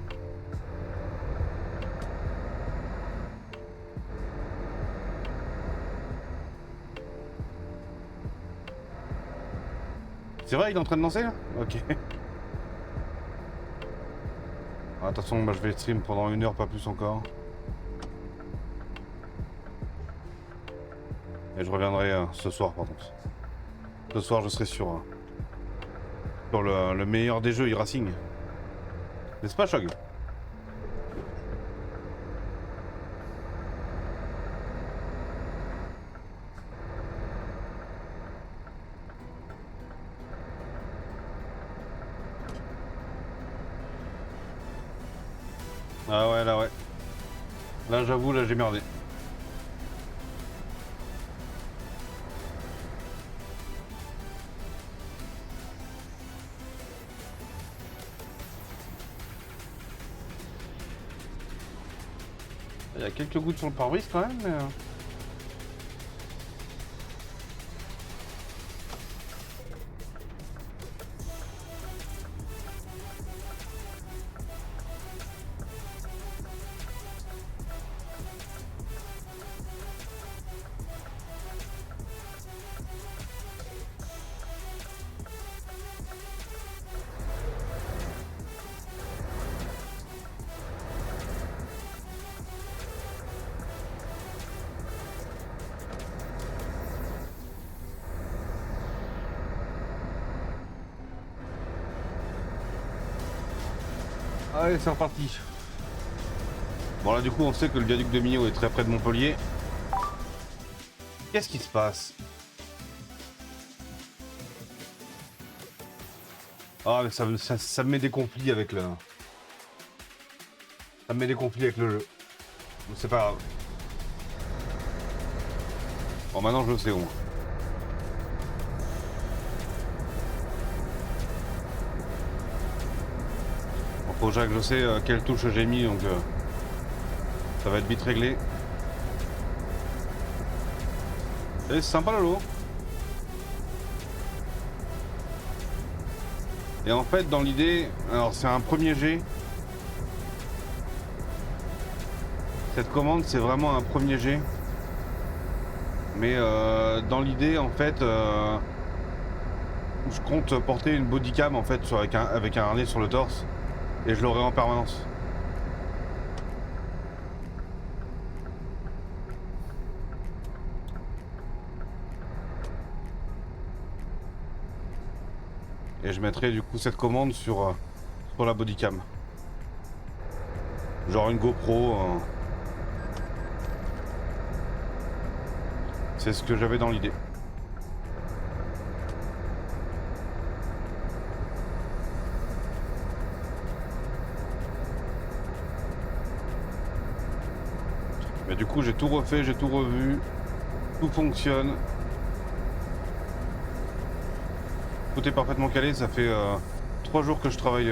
C'est vrai, il est en train de danser là? Ok. Attention, bah, je vais stream pendant 1 heure, pas plus encore. Et je reviendrai ce soir par contre. Ce soir je serai sur le meilleur des jeux e-racing. N'est-ce pas, Shog? Ah ouais, là ouais. Là j'avoue, là j'ai merdé. Il y a quelques gouttes sur le pare-brise quand même, mais... Allez, c'est reparti. Bon là du coup on sait que le viaduc de Millau est très près de Montpellier. Qu'est-ce qui se passe? Ah mais ça me met des conflits avec le... Ça me met des conflits avec le jeu. C'est pas grave. Bon maintenant je le sais au moins. Bon, faut que je sais quelle touche j'ai mis donc ça va être vite réglé. Et c'est sympa Lolo. Et en fait dans l'idée, alors c'est un premier jet. Cette commande c'est vraiment un premier jet. Mais dans l'idée en fait je compte porter une bodycam en fait avec un harnais sur le torse. Et je l'aurai en permanence. Et je mettrai du coup cette commande sur la bodycam. Genre une GoPro. C'est ce que j'avais dans l'idée. Mais du coup j'ai tout refait, j'ai tout revu. Tout fonctionne. Tout est parfaitement calé, ça fait 3 jours que je travaille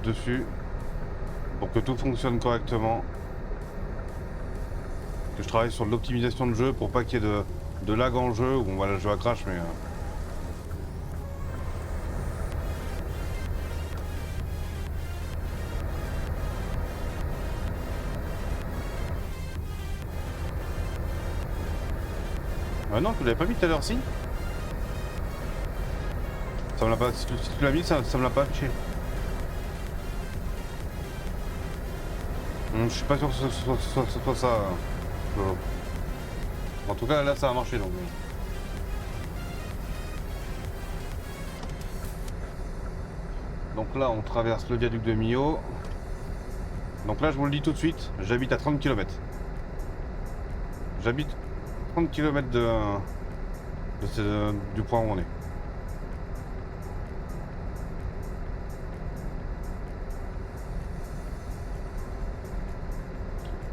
dessus pour que tout fonctionne correctement. Que je travaille sur l'optimisation de jeu pour pas qu'il y ait de lag en jeu. Bon voilà, le jeu à crash mais... Ah non, tu l'avais pas mis tout à l'heure si? Ça me l'a pas. Si tu l'as mis, ça me l'a pas affiché. Je suis pas sûr que ce soit ça. Lolo. En tout cas, là, ça a marché donc. Donc là, on traverse le viaduc de Millau. Donc là, je vous le dis tout de suite, j'habite à 30 km. J'habite 30 km du point où on est.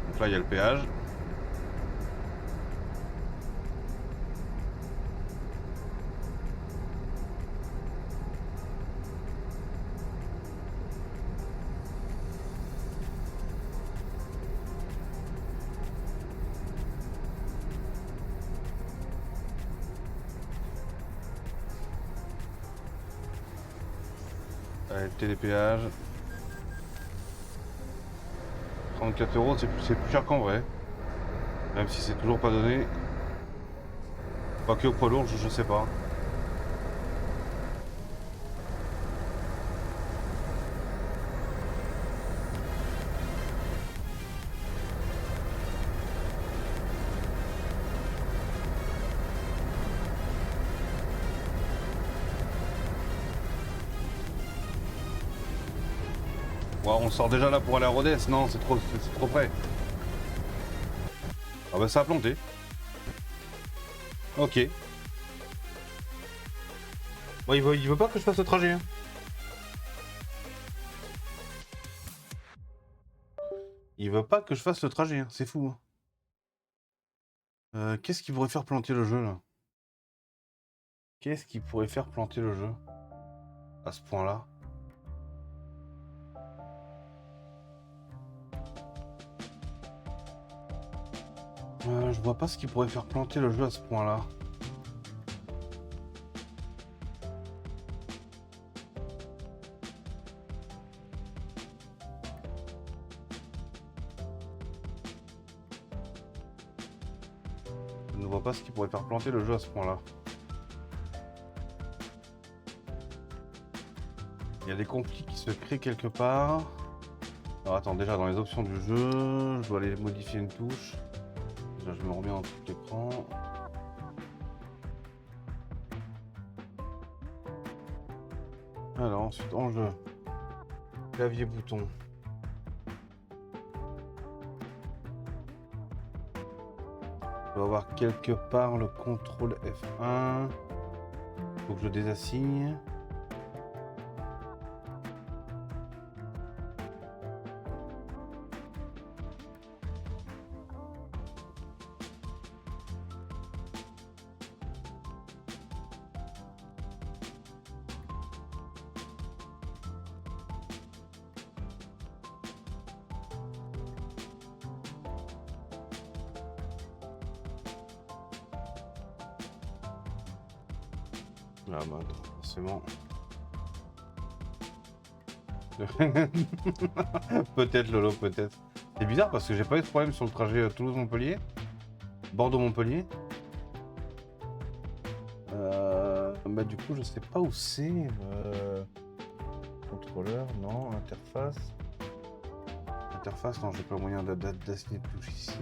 Donc là, il y a le péage. Allez, télépéage. 34 €, c'est plus cher qu'en vrai. Même si c'est toujours pas donné. Pas que au poids lourd, je sais pas. Ouais, on sort déjà là pour aller à Rodez. Non, c'est trop près. Ah bah ça a planté. Ok. Bon, il veut pas que je fasse le trajet. Hein. Il veut pas que je fasse le trajet, hein. C'est fou. Hein. Qu'est-ce qui pourrait faire planter le jeu là? Qu'est-ce qui pourrait faire planter le jeu? À ce point-là? Je vois pas ce qui pourrait faire planter le jeu à ce point-là. Je ne vois pas ce qui pourrait faire planter le jeu à ce point-là. Il y a des conflits qui se créent quelque part. Alors attends, déjà dans les options du jeu, je dois aller modifier une touche. Déjà je me remets en tout écran. Alors ensuite en jeu. Clavier bouton. Je dois avoir quelque part le contrôle F1. Faut que je désassigne. Ah bah attends, forcément. Peut-être Lolo, peut-être. C'est bizarre parce que j'ai pas eu de problème sur le trajet Toulouse-Montpellier. Bordeaux-Montpellier. Bah du coup je sais pas où c'est. Contrôleur, non. Interface. Interface, non, j'ai pas moyen d'assigner de touche ici.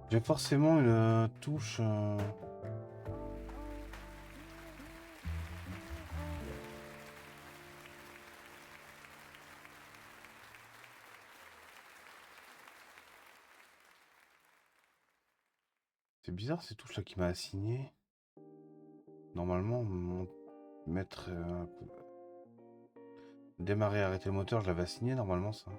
J'ai forcément une touche. C'est bizarre ces touches là qui m'a assigné. Normalement, mettre démarrer, arrêter le moteur, je l'avais assigné normalement ça.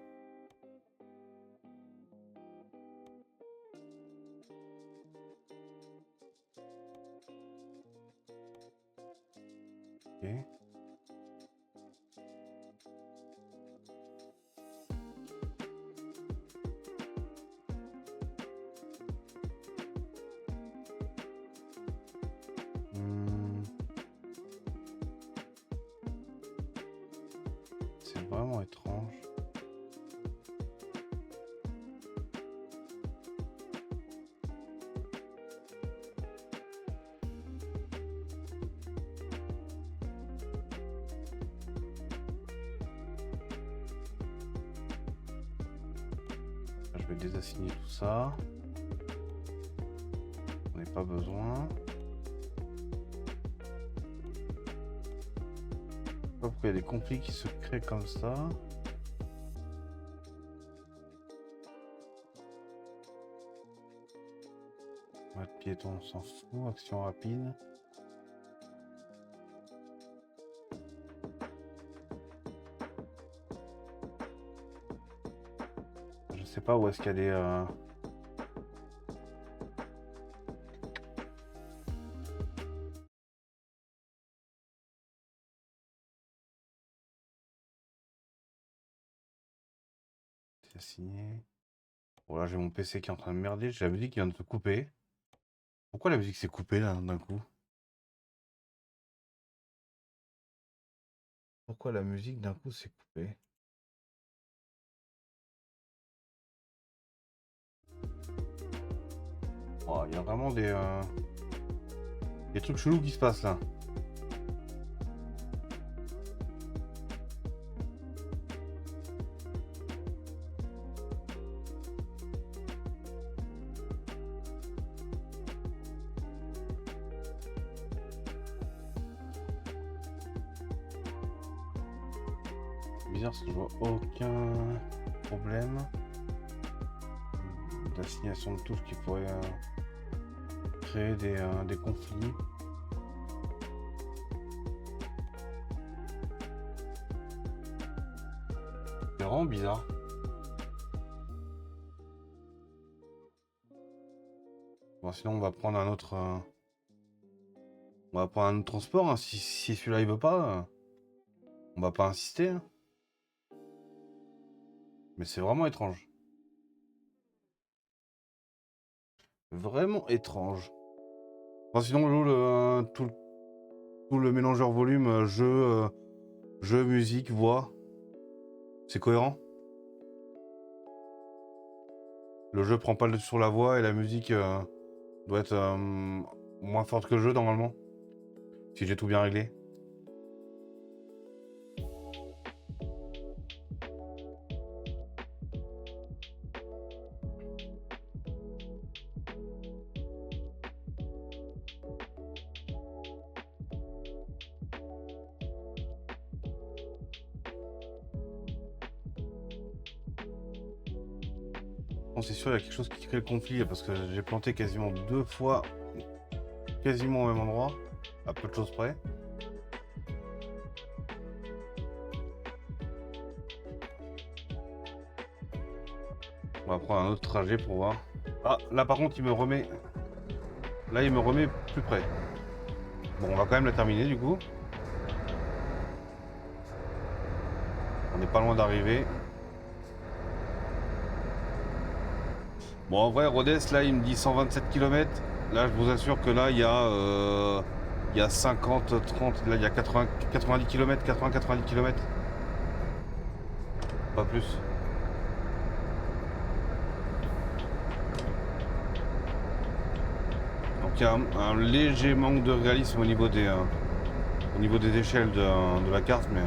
Ok. C'est vraiment étrange. vais désassigner tout ça. On n'a pas besoin. Je sais pas pourquoi il y a des conflits qui se créent comme ça. Mode piéton, on s'en fout. Action rapide. Je sais pas où est-ce qu'il y a des... C'est signé. Bon là j'ai mon PC qui est en train de merder. J'ai la musique qui vient de se couper. Pourquoi la musique s'est coupée là d'un coup? Pourquoi la musique d'un coup s'est coupée? Oh, il y a vraiment des trucs chelous qui se passent là. Bizarre parce que je vois aucun problème d'assignation de touches qui pourrait créer des conflits. C'est vraiment bizarre. Bon, sinon on va prendre un autre on va prendre un autre transport hein. Si celui-là il veut pas on va pas insister hein. Mais c'est vraiment étrange. Vraiment étrange. Enfin, sinon, tout le mélangeur volume, jeu, musique, voix, c'est cohérent. Le jeu prend pas le dessus sur la voix et la musique doit être moins forte que le jeu normalement. Si j'ai tout bien réglé. C'est sûr, il y a quelque chose qui crée le conflit parce que j'ai planté quasiment 2 fois, quasiment au même endroit, à peu de choses près. On va prendre un autre trajet pour voir. Ah, là par contre, il me remet. Là, il me remet plus près. Bon, on va quand même la terminer du coup. On n'est pas loin d'arriver. Bon, en vrai, Rhodes, là, il me dit 127 km. Là, je vous assure que là, il y a 50, 30, là, il y a 80, 90 km, 80, 90 km. Pas plus. Donc, il y a un léger manque de réalisme au niveau des échelles de la carte, mais...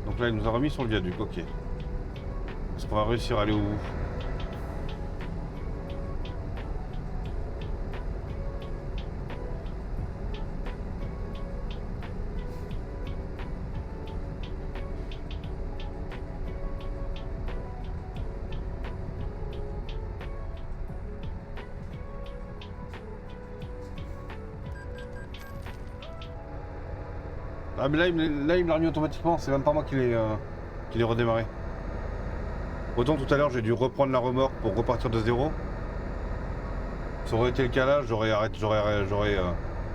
Donc là, il nous a remis sur le viaduc, ok. Est-ce qu'on va réussir à aller au bout? Ah mais là il me l'a remis automatiquement, c'est même pas moi qui l'ai redémarré. Autant tout à l'heure j'ai dû reprendre la remorque pour repartir de zéro. Ça aurait été le cas là, j'aurais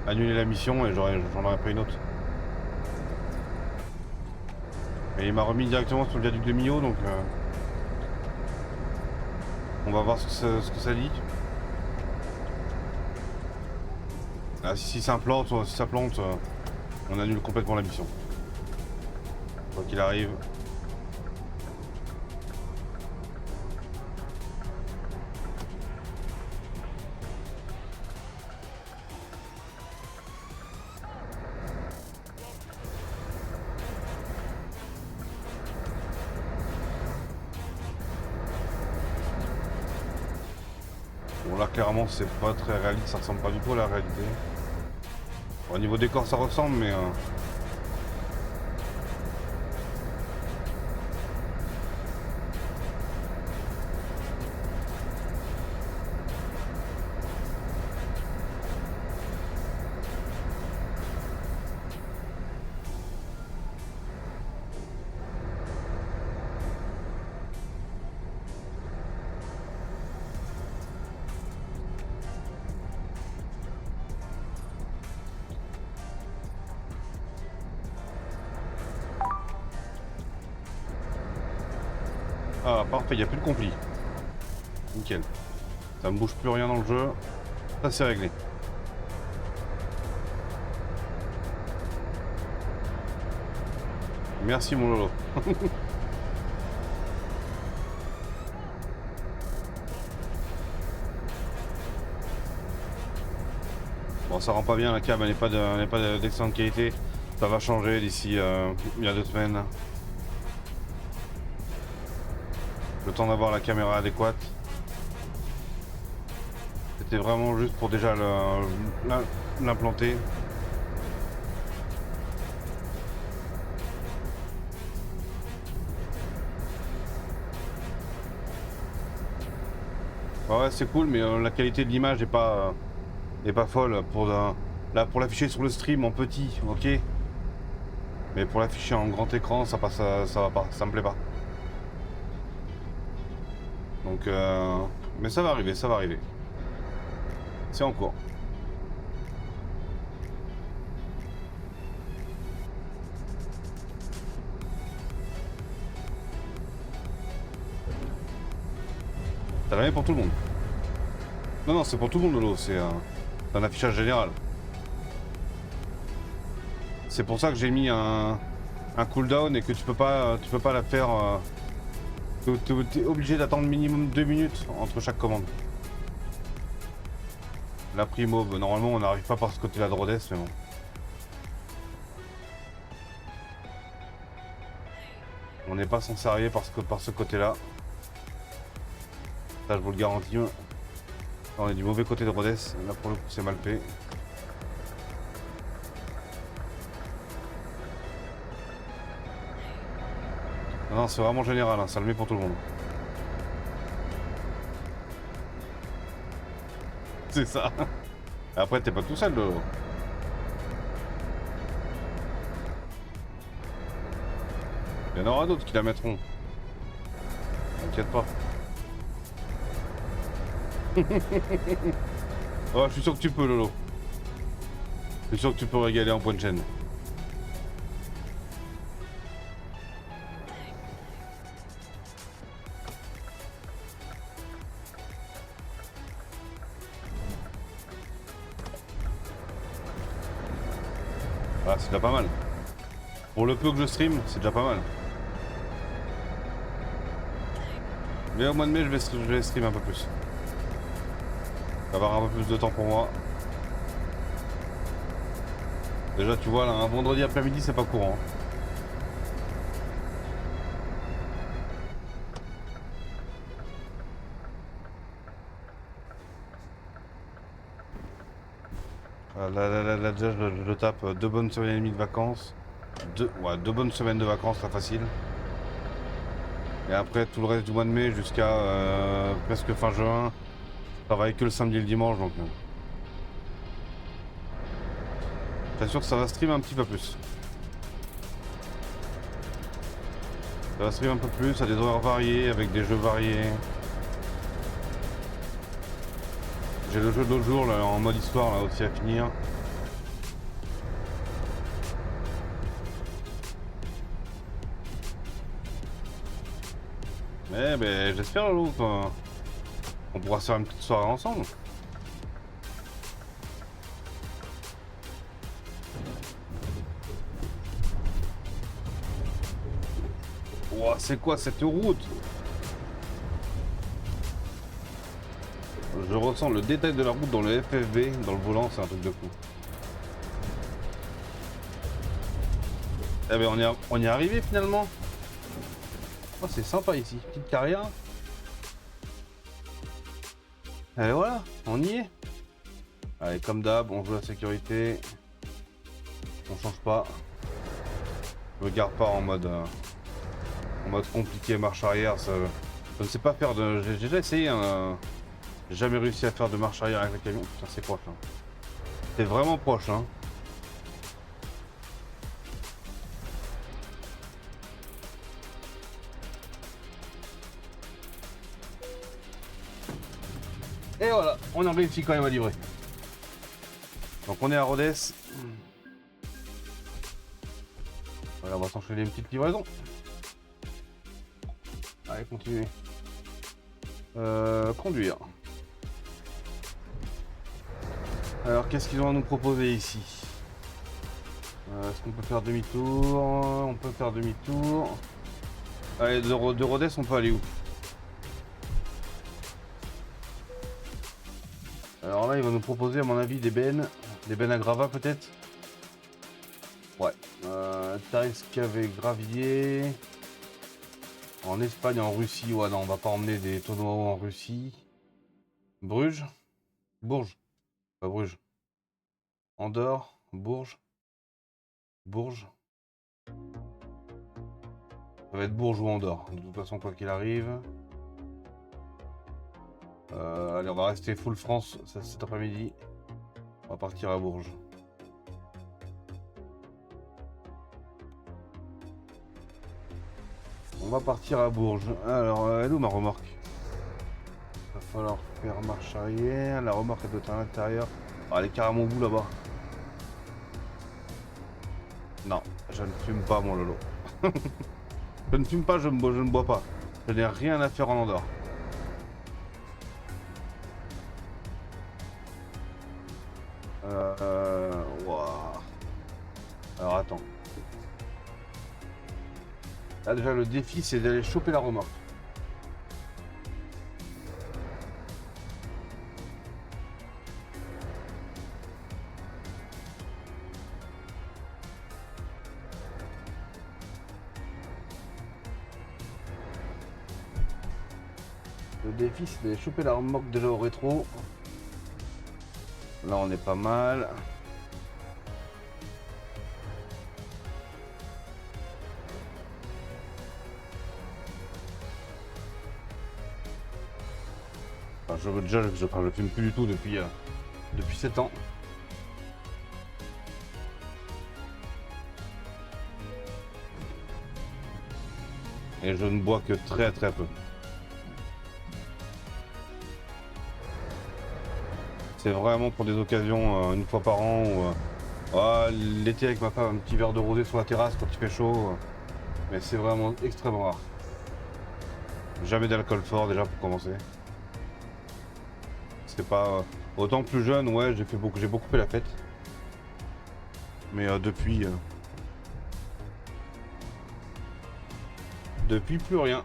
annulé la mission et j'en aurais pris une autre. Et il m'a remis directement sur le viaduc de Millau, donc on va voir ce que ça dit. Ah, si ça plante, on annule complètement la mission. Quoi qu'il arrive. Bon là clairement c'est pas très réaliste, ça ressemble pas du tout à la réalité. Au niveau décor ça ressemble mais ah parfait, il n'y a plus de compli. Nickel. Ça me bouge plus rien dans le jeu. Ça c'est réglé. Merci mon Lolo. Bon ça rend pas bien, la cam elle n'est pas d'excellente qualité. Ça va changer d'ici il y a 2 semaines. Le temps d'avoir la caméra adéquate. C'était vraiment juste pour déjà l'implanter. Ouais c'est cool mais la qualité de l'image n'est pas folle pour là pour l'afficher sur le stream en petit, ok. Mais pour l'afficher en grand écran ça passe ça va pas, ça me plaît pas. Donc mais ça va arriver, ça va arriver. C'est en cours. T'as rien pour tout le monde. Non, c'est pour tout le monde Lolo, c'est un affichage général. C'est pour ça que j'ai mis un cooldown et que tu peux pas la faire. T'es obligé d'attendre minimum 2 minutes entre chaque commande. La primo, normalement on n'arrive pas par ce côté-là de Rhodes, mais bon. On n'est pas censé arriver par ce côté-là. Ça je vous le garantis. On est du mauvais côté de Rhodes, là pour le coup c'est mal fait. Non, c'est vraiment général, hein, ça le met pour tout le monde. C'est ça. Après t'es pas tout seul Lolo. Il y en aura d'autres qui la mettront. T'inquiète pas. Oh, je suis sûr que tu peux Lolo. Je suis sûr que tu peux régaler en point de chaîne. Ah, c'est déjà pas mal. Pour le peu que je stream, c'est déjà pas mal. Mais au mois de mai, je vais stream un peu plus. Ça va avoir un peu plus de temps pour moi. Déjà, tu vois, là, un vendredi après-midi, c'est pas courant. Là, déjà, je tape 2 bonnes semaines et demie de vacances. 2 bonnes semaines de vacances, très facile. Et après, tout le reste du mois de mai jusqu'à presque fin juin, je travaille que le samedi et le dimanche, donc j'assure que ça va stream un petit peu plus. Ça va stream un peu plus, à des horaires variés, avec des jeux variés. J'ai le jeu de l'autre jour là, en mode histoire là aussi à finir. Mais ben, j'espère Lolo qu'on pourra se faire une petite soirée ensemble. Ouah, c'est quoi cette route? Je ressens le détail de la route dans le FFV, dans le volant, c'est un truc de fou. Eh ben on y est arrivé finalement. Oh, c'est sympa ici, petite carrière. Et voilà, on y est. Allez, comme d'hab, on joue la sécurité. On change pas. Je me garde pas en mode compliqué, marche arrière. Ça, je ne sais pas faire de. J'ai déjà essayé, hein. J'ai jamais réussi à faire de marche arrière avec le camion. Putain, c'est proche, hein. C'est vraiment proche, hein. Et voilà, on a réussi quand même à livrer. Donc on est à Rodez. Voilà, on va s'enchaîner une petite livraison. Allez, continuez. Conduire. Alors, qu'est-ce qu'ils ont à nous proposer ici? Est-ce qu'on peut faire demi-tour? On peut faire demi-tour. Allez, de Rodez, on peut aller où? Alors là, il va nous proposer, à mon avis, des bennes à gravats peut-être. Ouais. Tarif cavé gravier. En Espagne, en Russie. Ouais, non, on va pas emmener des tonneaux en Russie. Bruges. Bourges. Pas Bruges. Andorre. Bourges. Bourges. Ça va être Bourges ou Andorre. De toute façon, quoi qu'il arrive. Allez, on va rester full France cet après-midi. On va partir à Bourges. On va partir à Bourges. Alors, elle est où ma remorque? Il va falloir faire marche arrière. La remorque elle doit être à l'intérieur. Ah, elle est carrément au bout là-bas. Non, je ne fume pas mon lolo. Je ne fume pas, je ne bois pas. Je n'ai rien à faire en Andorre. Wow. Alors attends. Là déjà le défi c'est d'aller choper la remorque. Le défi c'est d'aller choper la remorque déjà au rétro. Là on est pas mal. Enfin, je fume plus du tout depuis 7 ans. Et je ne bois que très peu. C'est vraiment pour des occasions une fois par an ou l'été avec ma femme un petit verre de rosé sur la terrasse quand il fait chaud. Mais c'est vraiment extrêmement rare. Jamais d'alcool fort déjà pour commencer. C'est pas autant plus jeune, ouais, j'ai beaucoup fait la fête. Mais depuis plus rien.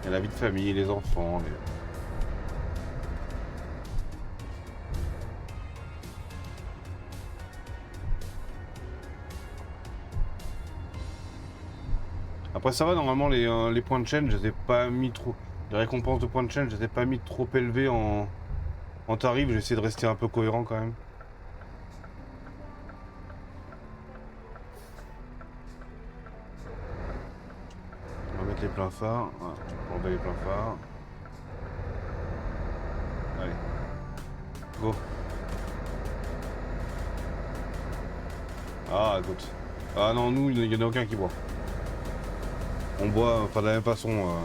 Il y a la vie de famille, les enfants. Après ça va, normalement les points de chaîne, je les ai pas mis trop. Les récompenses de points de chaîne, je les ai pas mis trop élevés en tarif, j'ai essayé de rester un peu cohérent quand même. On va mettre les pleins phares. Voilà, on va les pleins phares. Allez. Go. Ah écoute. Ah non, nous, il n'y en a aucun qui boit. On boit enfin de la même façon.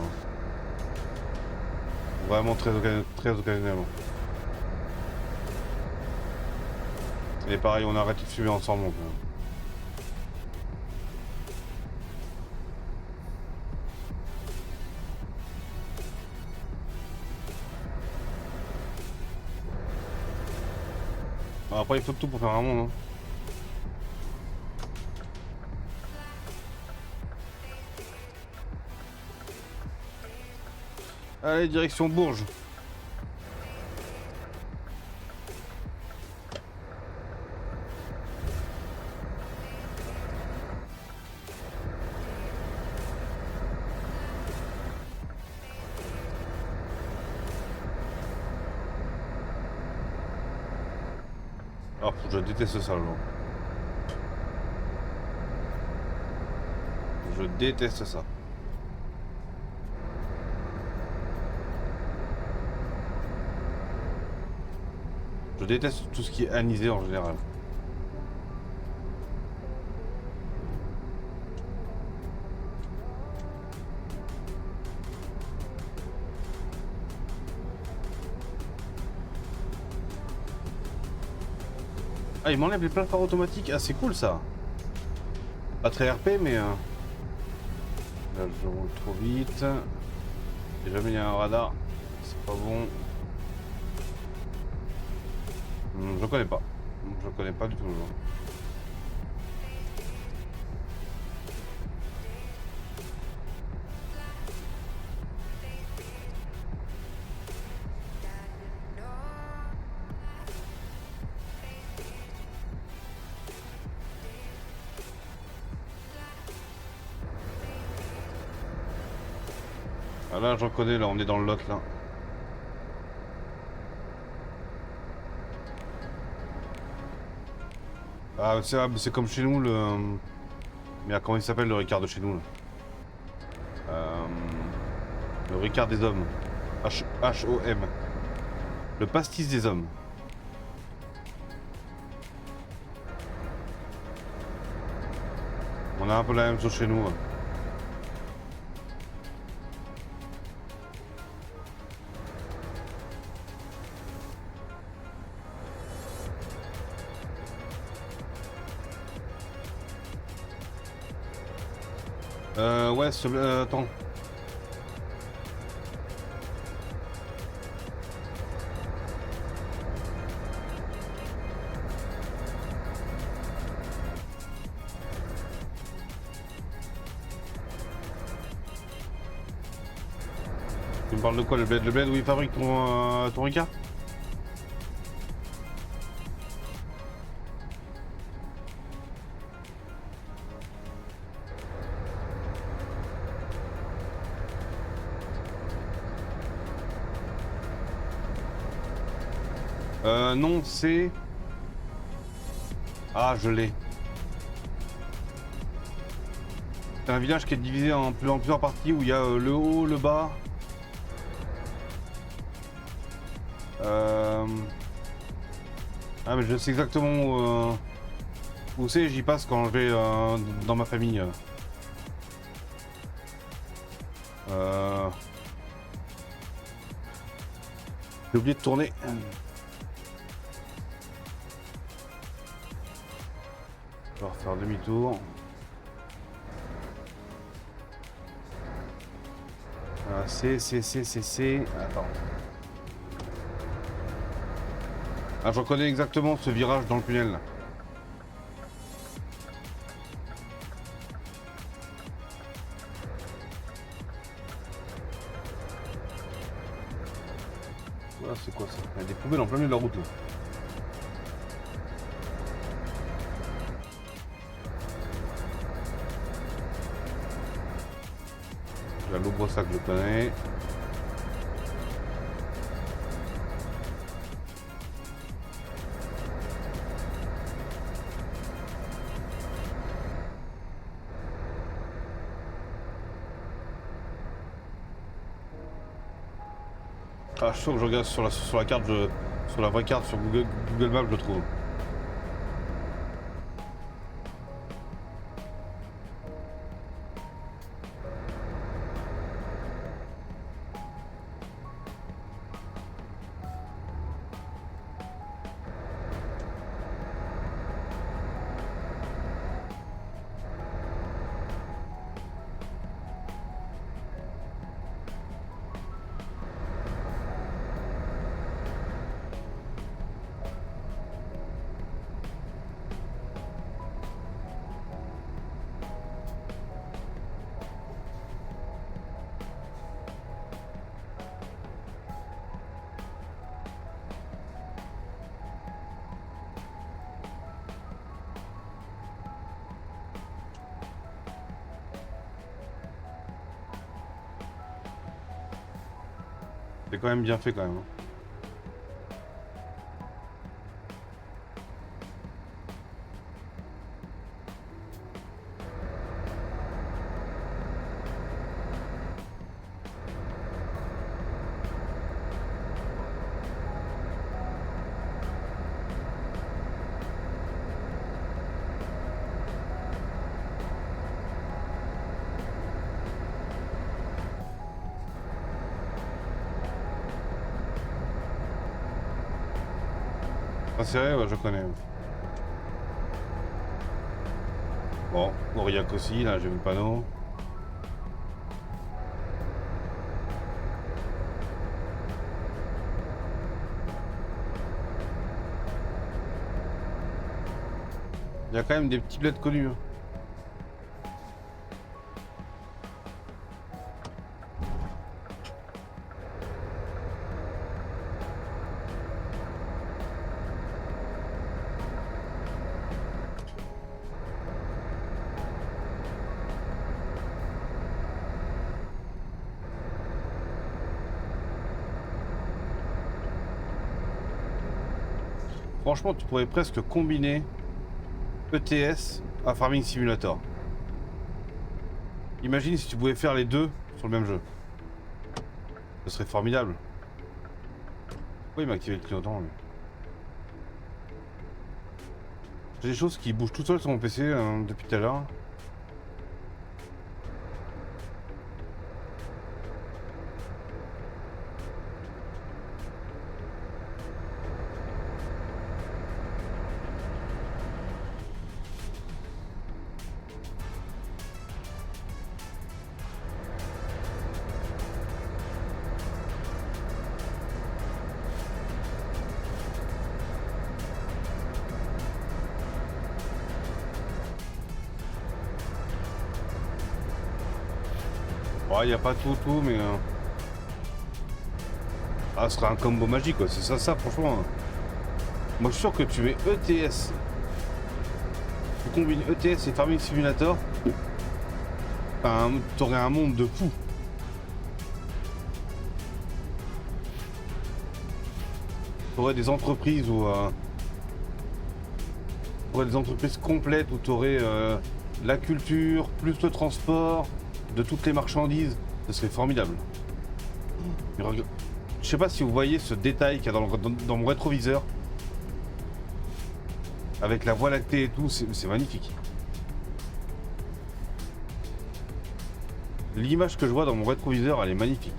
Vraiment très occasionnellement. Et pareil, on arrête de fumer ensemble. Donc, après, il faut tout pour faire un monde. Hein. Allez, direction Bourges. Ah, je déteste ça, genre. Je déteste ça. Je déteste tout ce qui est anisé en général. Ah, il m'enlève les plateformes automatiques. Ah, c'est cool ça. Pas très RP, mais... Là, je roule trop vite. Et jamais il y a un radar. C'est pas bon. Je connais pas. Je connais pas du tout. Genre. Ah là, je reconnais, là, on est dans le lot, là. Ah, c'est comme chez nous, le... Mais comment il s'appelle, le Ricard de chez nous, là Le Ricard des hommes. H-O-M. Le pastis des hommes. On a un peu la même chose chez nous. Hein. Ouais, attends. Tu me parles de quoi, le bled? Le bled où il fabrique ton Ricard? Non, c'est... Ah, je l'ai. C'est un village qui est divisé en plusieurs parties où il y a le haut, le bas. Ah, mais je sais exactement où c'est, j'y passe quand je vais dans ma famille. J'ai oublié de tourner. Je vais refaire demi-tour. C'est. Attends. Ah, je reconnais exactement ce virage dans le tunnel. Là. Voilà, c'est quoi ça? Il y a des poubelles en plein milieu de la route là. La Lobrossa que je connais. Ah, je suis sûr que je regarde sur la carte, sur la vraie carte, sur Google Maps, je le trouve. C'est quand même bien fait quand même. Inséré, ouais, je connais. Bon, Aurillac aussi, là, j'ai vu le panneau. Il y a quand même des petits bleds connus. Hein. Franchement, tu pourrais presque combiner ETS à Farming Simulator. Imagine si tu pouvais faire les deux sur le même jeu. Ce serait formidable. Pourquoi il m'a activé le clignotant lui? J'ai des choses qui bougent tout seul sur mon PC depuis tout à l'heure. Il n'y a pas tout, mais... Ah, ce serait un combo magique, quoi. C'est ça, franchement. Moi, je suis sûr que tu mets ETS. Tu combines ETS et Farming Simulator. Enfin, t'aurais un monde de fou. T'aurais des entreprises où... T'aurais des entreprises complètes où t'aurais la culture, plus le transport... de toutes les marchandises, ce serait formidable. Je sais pas si vous voyez ce détail qu'il y a dans mon rétroviseur. Avec la voie lactée et tout, c'est magnifique. L'image que je vois dans mon rétroviseur, elle est magnifique.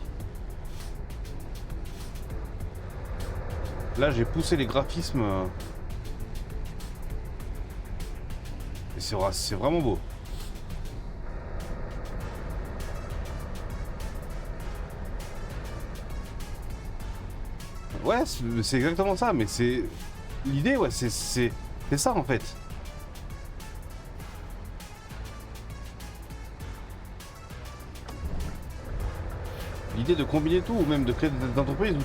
Là, j'ai poussé les graphismes. Et c'est vraiment beau. Ouais, c'est exactement ça, mais c'est... L'idée, ouais, c'est ça, en fait. L'idée de combiner tout, ou même de créer des entreprises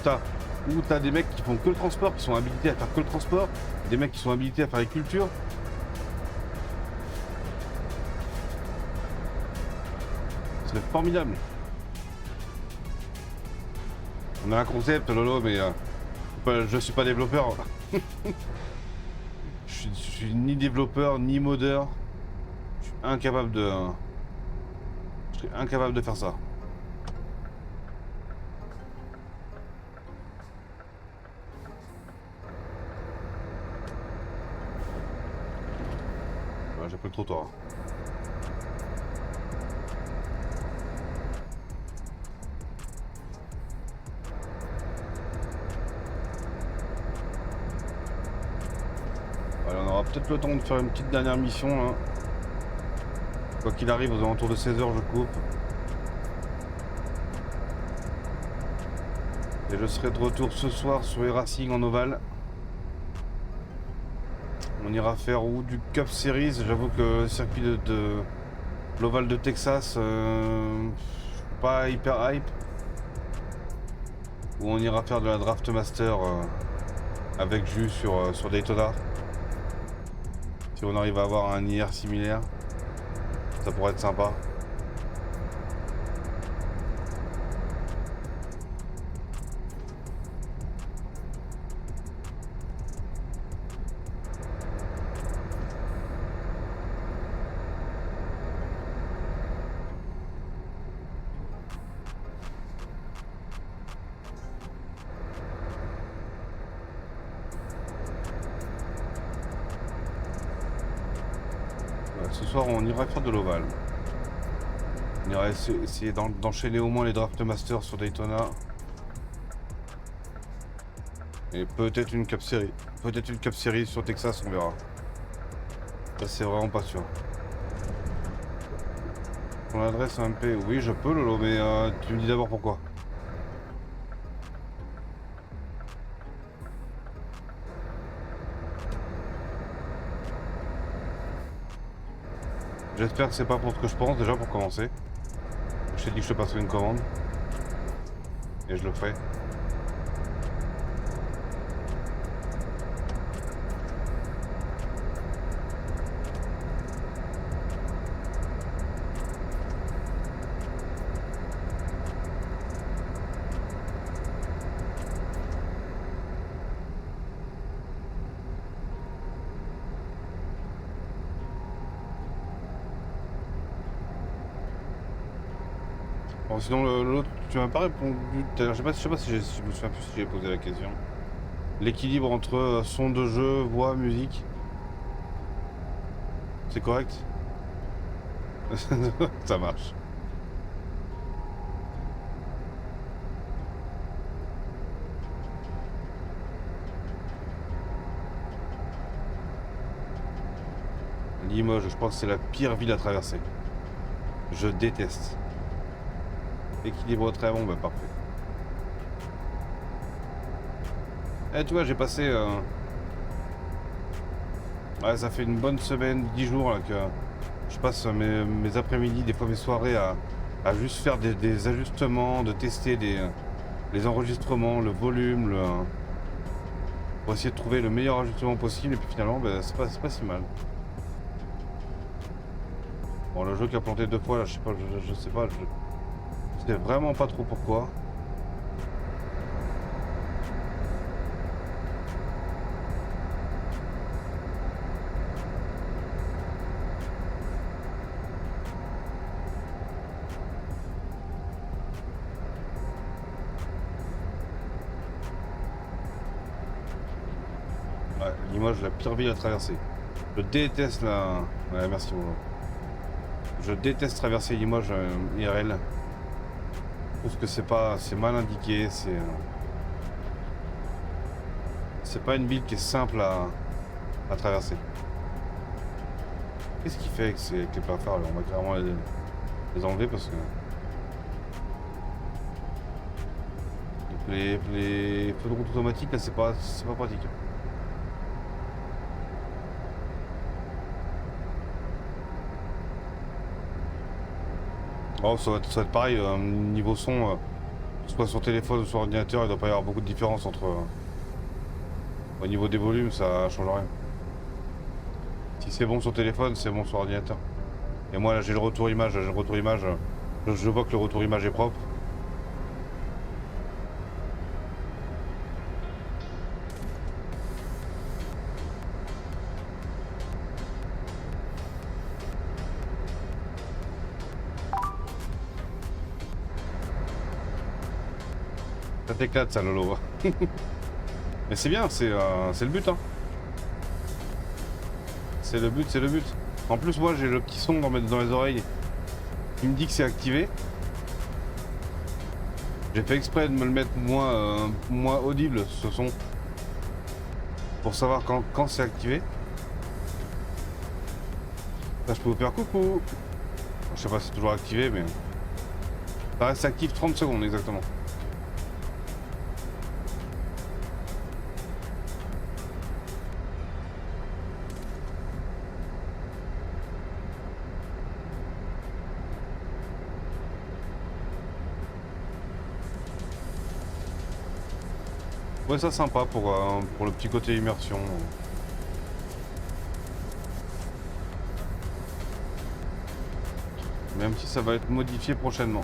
où t'as des mecs qui font que le transport, qui sont habilités à faire que le transport, des mecs qui sont habilités à faire les cultures. Ce serait formidable. On a un concept, Lolo, mais je suis pas développeur. je suis ni développeur, ni modeur. Je suis incapable de... Je serais incapable de faire ça. Voilà, j'ai pris le trottoir. On aura peut-être le temps de faire une petite dernière mission là. Quoi qu'il arrive, aux alentours de 16h je coupe. Et je serai de retour ce soir sur les Racing en ovale. On ira faire ou du Cup Series. J'avoue que le circuit de l'ovale de Texas, pas hyper hype. Ou on ira faire de la Draft Master avec Jus sur Daytona. Si on arrive à avoir un IR similaire, ça pourrait être sympa. Ce soir, on ira faire de l'ovale. On ira essayer d'enchaîner au moins les Draft Masters sur Daytona. Et peut-être une cap série. Peut-être une cap série sur Texas, on verra. Ça, c'est vraiment pas sûr. Ton adresse MP, oui, je peux, Lolo, mais tu me dis d'abord pourquoi. J'espère que c'est pas pour ce que je pense, déjà pour commencer. Je t'ai dit que je te passerai une commande. Et je le ferai. Bon, sinon l'autre, tu m'as pas répondu tout à l'heure. Je sais pas si je me souviens plus si j'ai posé la question. L'équilibre entre son de jeu, voix, musique. C'est correct? Ça marche. Limoges, je pense que c'est la pire ville à traverser. Je déteste. Équilibre très bon, bah parfait. Eh, tu vois, j'ai passé... Ouais, ça fait une bonne semaine, 10 jours là, que je passe mes après-midi, des fois mes soirées à juste faire des ajustements, de tester les enregistrements, le volume, pour essayer de trouver le meilleur ajustement possible. Et puis finalement, bah, c'est pas si mal. Bon, le jeu qui a planté 2 fois, là, je sais pas, je sais pas, je sais vraiment pas trop pourquoi. Ouais, Limoges, la pire ville à traverser. Je déteste la... Ouais, merci beaucoup. Je déteste traverser Limoges IRL. Je trouve que c'est mal indiqué, c'est pas une ville qui est simple à traverser. Qu'est-ce qu'il fait avec les plafards là? On va carrément les enlever parce que les feux de route automatiques là, c'est pas pratique. Oh, ça va être pareil, niveau son, soit sur téléphone ou sur ordinateur, il doit pas y avoir beaucoup de différence entre... au niveau des volumes, ça change rien. Si c'est bon sur téléphone, c'est bon sur ordinateur. Et moi là j'ai le retour image, je vois que le retour image est propre. Ça t'éclate ça, Lolo. Mais c'est bien, c'est le but, hein. C'est le but, c'est le but. En plus, moi j'ai le petit son dans les oreilles qui me dit que c'est activé. J'ai fait exprès de me le mettre moins audible, ce son, pour savoir quand c'est activé. Là, je peux vous faire coucou. Je sais pas si c'est toujours activé, mais ça reste actif 30 secondes exactement. Ouais, ça sympa pour le petit côté immersion. Même si ça va être modifié prochainement.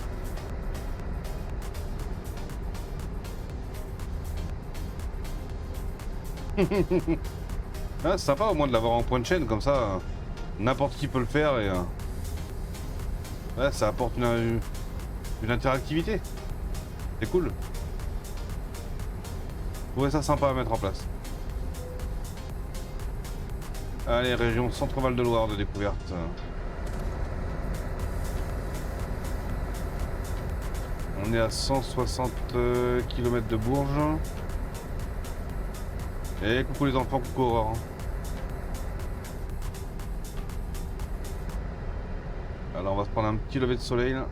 Ah, c'est sympa au moins de l'avoir en point de chaîne, comme ça n'importe qui peut le faire et ouais, ça apporte une interactivité. C'est cool. Je trouvais ça sympa à mettre en place. Allez, région Centre-Val de Loire de découverte. On est à 160 km de Bourges. Et coucou les enfants, coucou Aurore. Alors on va se prendre un petit lever de soleil là.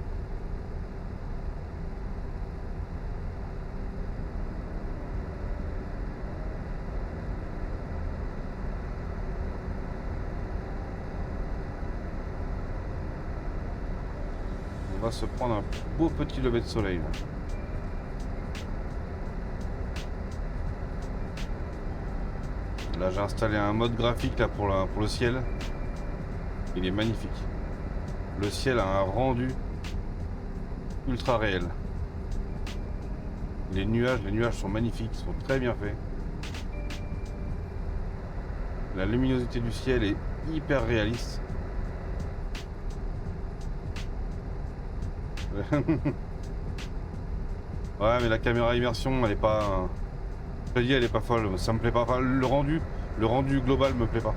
On va se prendre un beau petit lever de soleil là. Là j'ai installé un mode graphique là pour le ciel. Il est magnifique. Le ciel a un rendu ultra réel. Les nuages sont magnifiques, sont très bien faits. La luminosité du ciel est hyper réaliste. Ouais, mais la caméra immersion, elle est pas... Je te dis, elle est pas folle, ça me plaît pas. Enfin, le rendu global me plaît pas.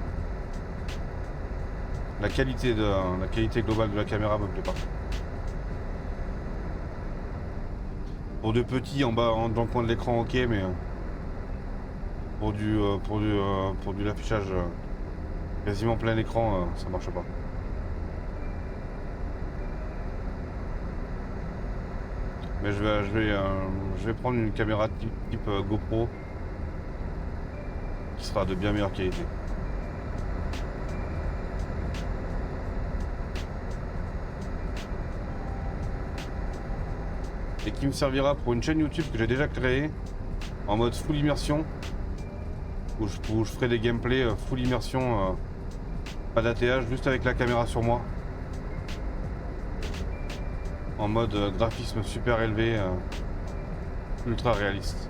La qualité globale de la caméra me plaît pas. Pour de petits en bas, dans le coin de l'écran, ok, mais pour du l'affichage quasiment plein écran, ça marche pas. Mais je vais prendre une caméra type GoPro qui sera de bien meilleure qualité. Et qui me servira pour une chaîne YouTube que j'ai déjà créée en mode full immersion où je ferai des gameplays full immersion, pas d'ATH, juste avec la caméra sur moi en mode graphisme super élevé, ultra réaliste.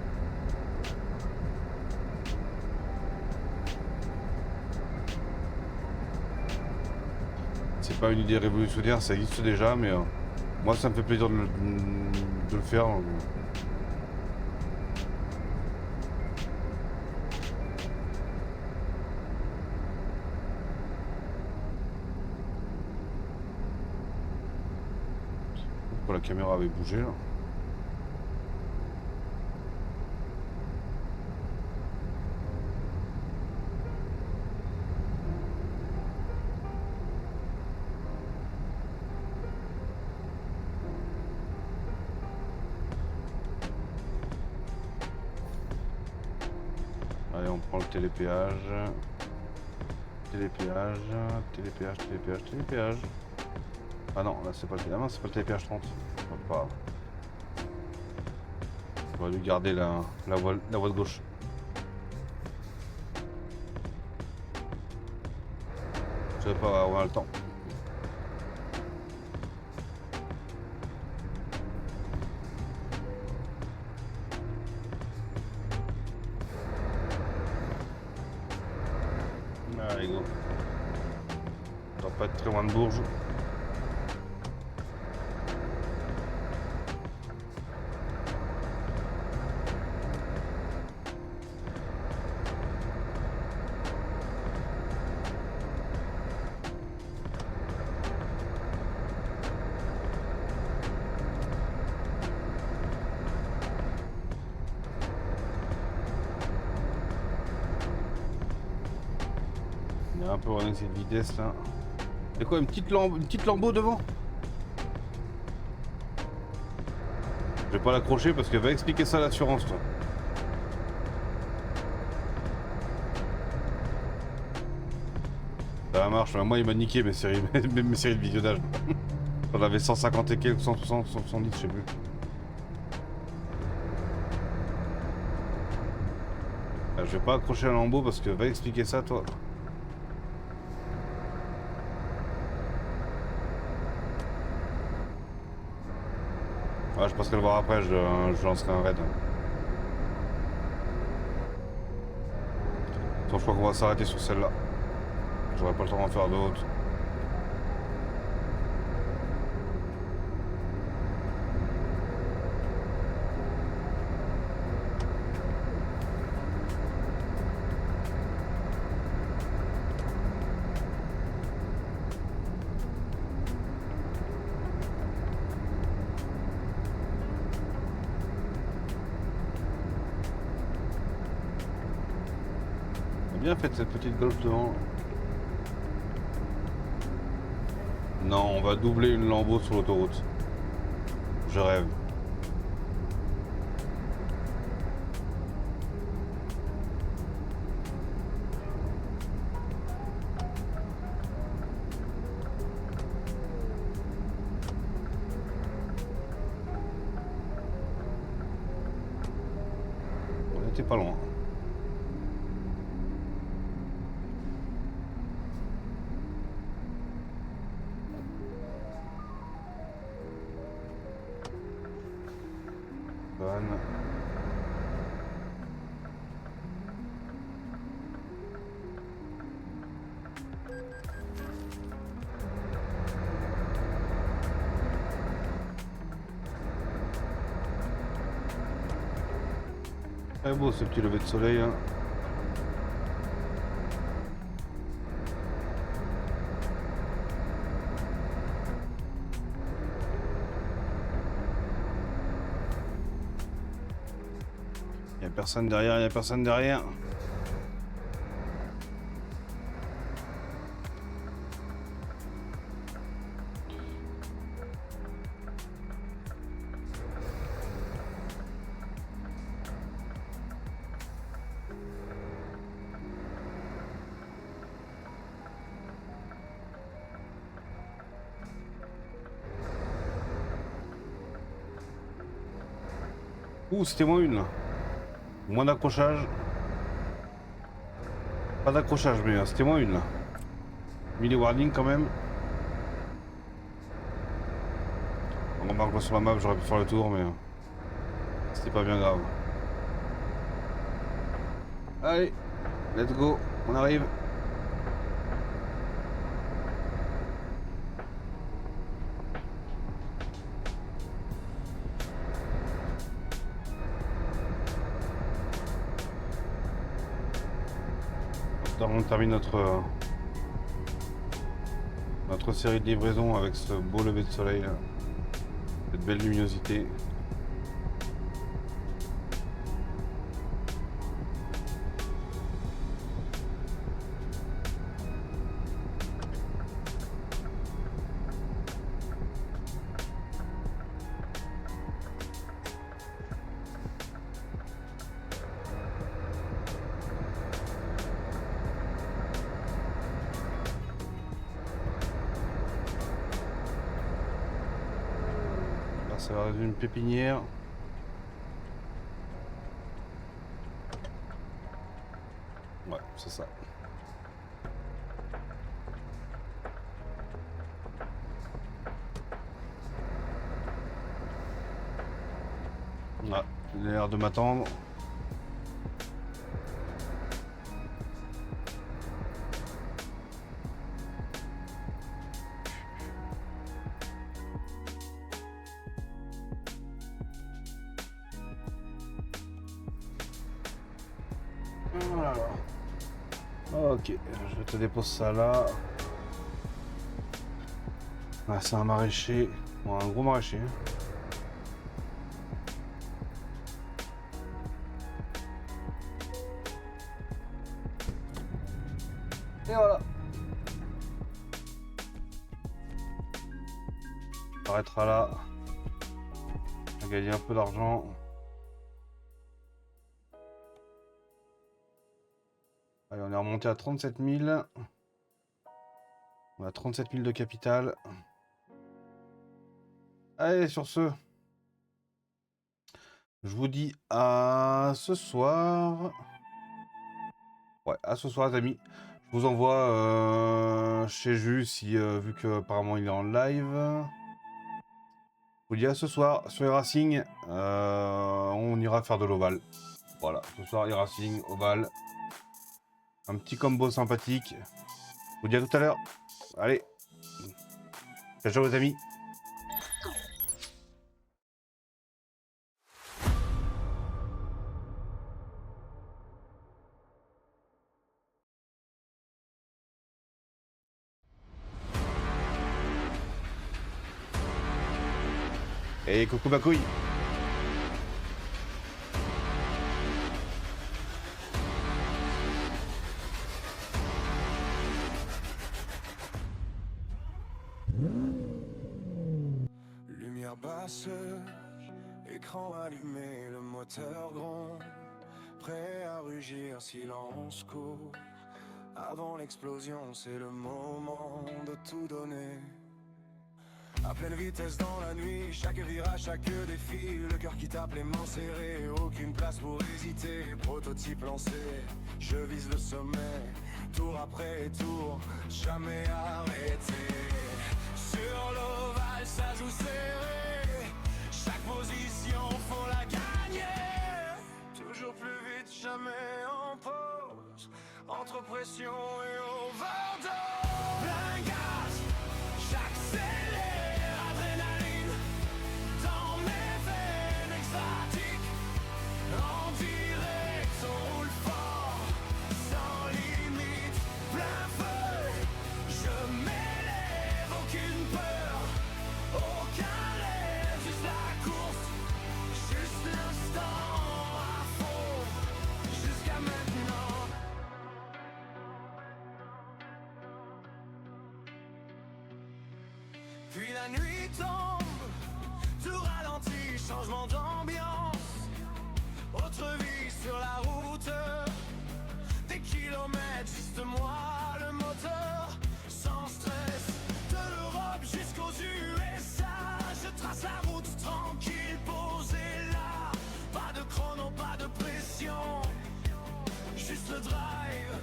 C'est pas une idée révolutionnaire, ça existe déjà, mais moi ça me fait plaisir de le faire. Pourquoi la caméra avait bougé là? Allez, on prend le télépéage. Télépéage. Ah non, là c'est pas le télépéage 30. Pas grave. J'aurais dû garder la voie de gauche. Je sais pas, on a le temps. Allez, go. On doit pas être très loin de Bourges. Il y a un peu avec cette vitesse là. C'est quoi, une petite lambeau devant? Je vais pas l'accrocher parce qu'elle va expliquer ça à l'assurance, toi. Ça marche, moi il m'a niqué mes séries de visionnage. J'en avais 150 et quelques, 160, 170, je sais plus. Je vais pas accrocher un lambeau parce que va expliquer ça, toi. Ouais, je passerai le voir après, je lancerai un raid. Attends, je crois qu'on va s'arrêter sur celle-là. J'aurai pas le temps d'en faire d'autres. bien faite cette petite golf devant. Non, on va doubler une lambeau sur l'autoroute. Je rêve. On était pas loin. Bonne. Très beau ce petit lever de soleil hein. Il n'y a personne derrière, il n'y a personne derrière. Ouh, c'était moins une là. Moins d'accrochage. Pas d'accrochage, mais c'était moins une là. Mis les warnings quand même. On remarque sur la map, j'aurais pu faire le tour, mais c'était pas bien grave. Allez, let's go, on arrive. On termine notre série de livraisons avec ce beau lever de soleil là. Cette belle luminosité. Ça va être une pépinière. Ouais, c'est ça. Ouais, il a l'air de m'attendre. Voilà. Ok, je te dépose ça là. Ah, c'est un maraîcher. Bon, un gros maraîcher. Et voilà. On arrêtera là. On a gagné un peu d'argent. Allez, on est remonté à 37 000. On a 37 000 de capital. Allez, sur ce, je vous dis à ce soir. Ouais, à ce soir, les amis. Je vous envoie chez Jus, si, vu qu'apparemment il est en live. Je vous dis à ce soir sur les Racing. On ira faire de l'ovale. Voilà, ce soir, les Racing, ovale. Un petit combo sympathique. Je vous dis à tout à l'heure. Allez. Ciao, ciao les amis. Et coucou ma couille. brasseur, écran allumé, le moteur gronde, prêt à rugir, silence court. Avant l'explosion, c'est le moment de tout donner. À pleine vitesse dans la nuit, chaque virage, chaque défi, le cœur qui tape, les mains serrées, aucune place pour hésiter. Prototype lancé, je vise le sommet, tour après tour, jamais arrêté. Sur l'ovale, ça joue serré, chaque position, faut la gagner. Toujours plus vite, jamais en pause, entre pression et overdose. Plein gaz, j'accélère, adrénaline dans mes veines extatiques. En direct, on roule fort, sans limite, plein feu. Je m'élève, aucune peur, aucun rêve, juste la course, juste l'instant à fond, jusqu'à maintenant. Puis la nuit tombe, tout ralentit, changement d'ambiance. Autre vie sur la route, des kilomètres, juste moi, le moteur, sans stress. De l'Europe jusqu'aux USA, je trace la route tranquille, posée là. Pas de chrono, pas de pression, juste le drive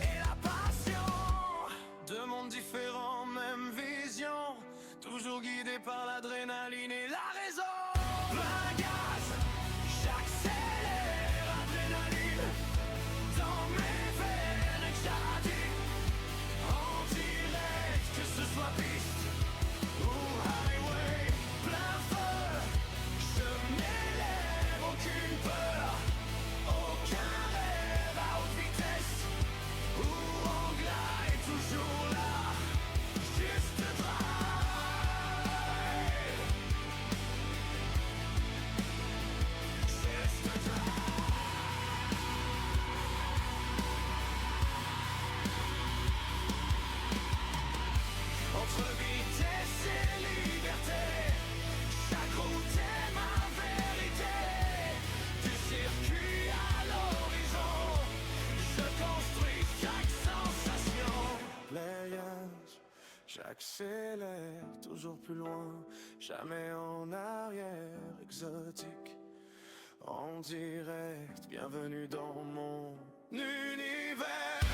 et la passion. Deux mondes différents, même vision, toujours guidé par l'adrénaline et la raison. Plein gaz, j'accélère, adrénaline dans mes veines extatiques. En direct, que ce soit piste ou highway, plein feu, je m'élève, aucune peur, aucun rêve à haute vitesse ou en glide, toujours là, juste drive. Juste drive. Entre vitesse et liberté, chaque route est ma vérité. Du circuit à l'horizon, je construis chaque sensation. Playage, j'accélère, toujours plus loin, jamais en arrière, exotique. En direct, bienvenue dans mon univers.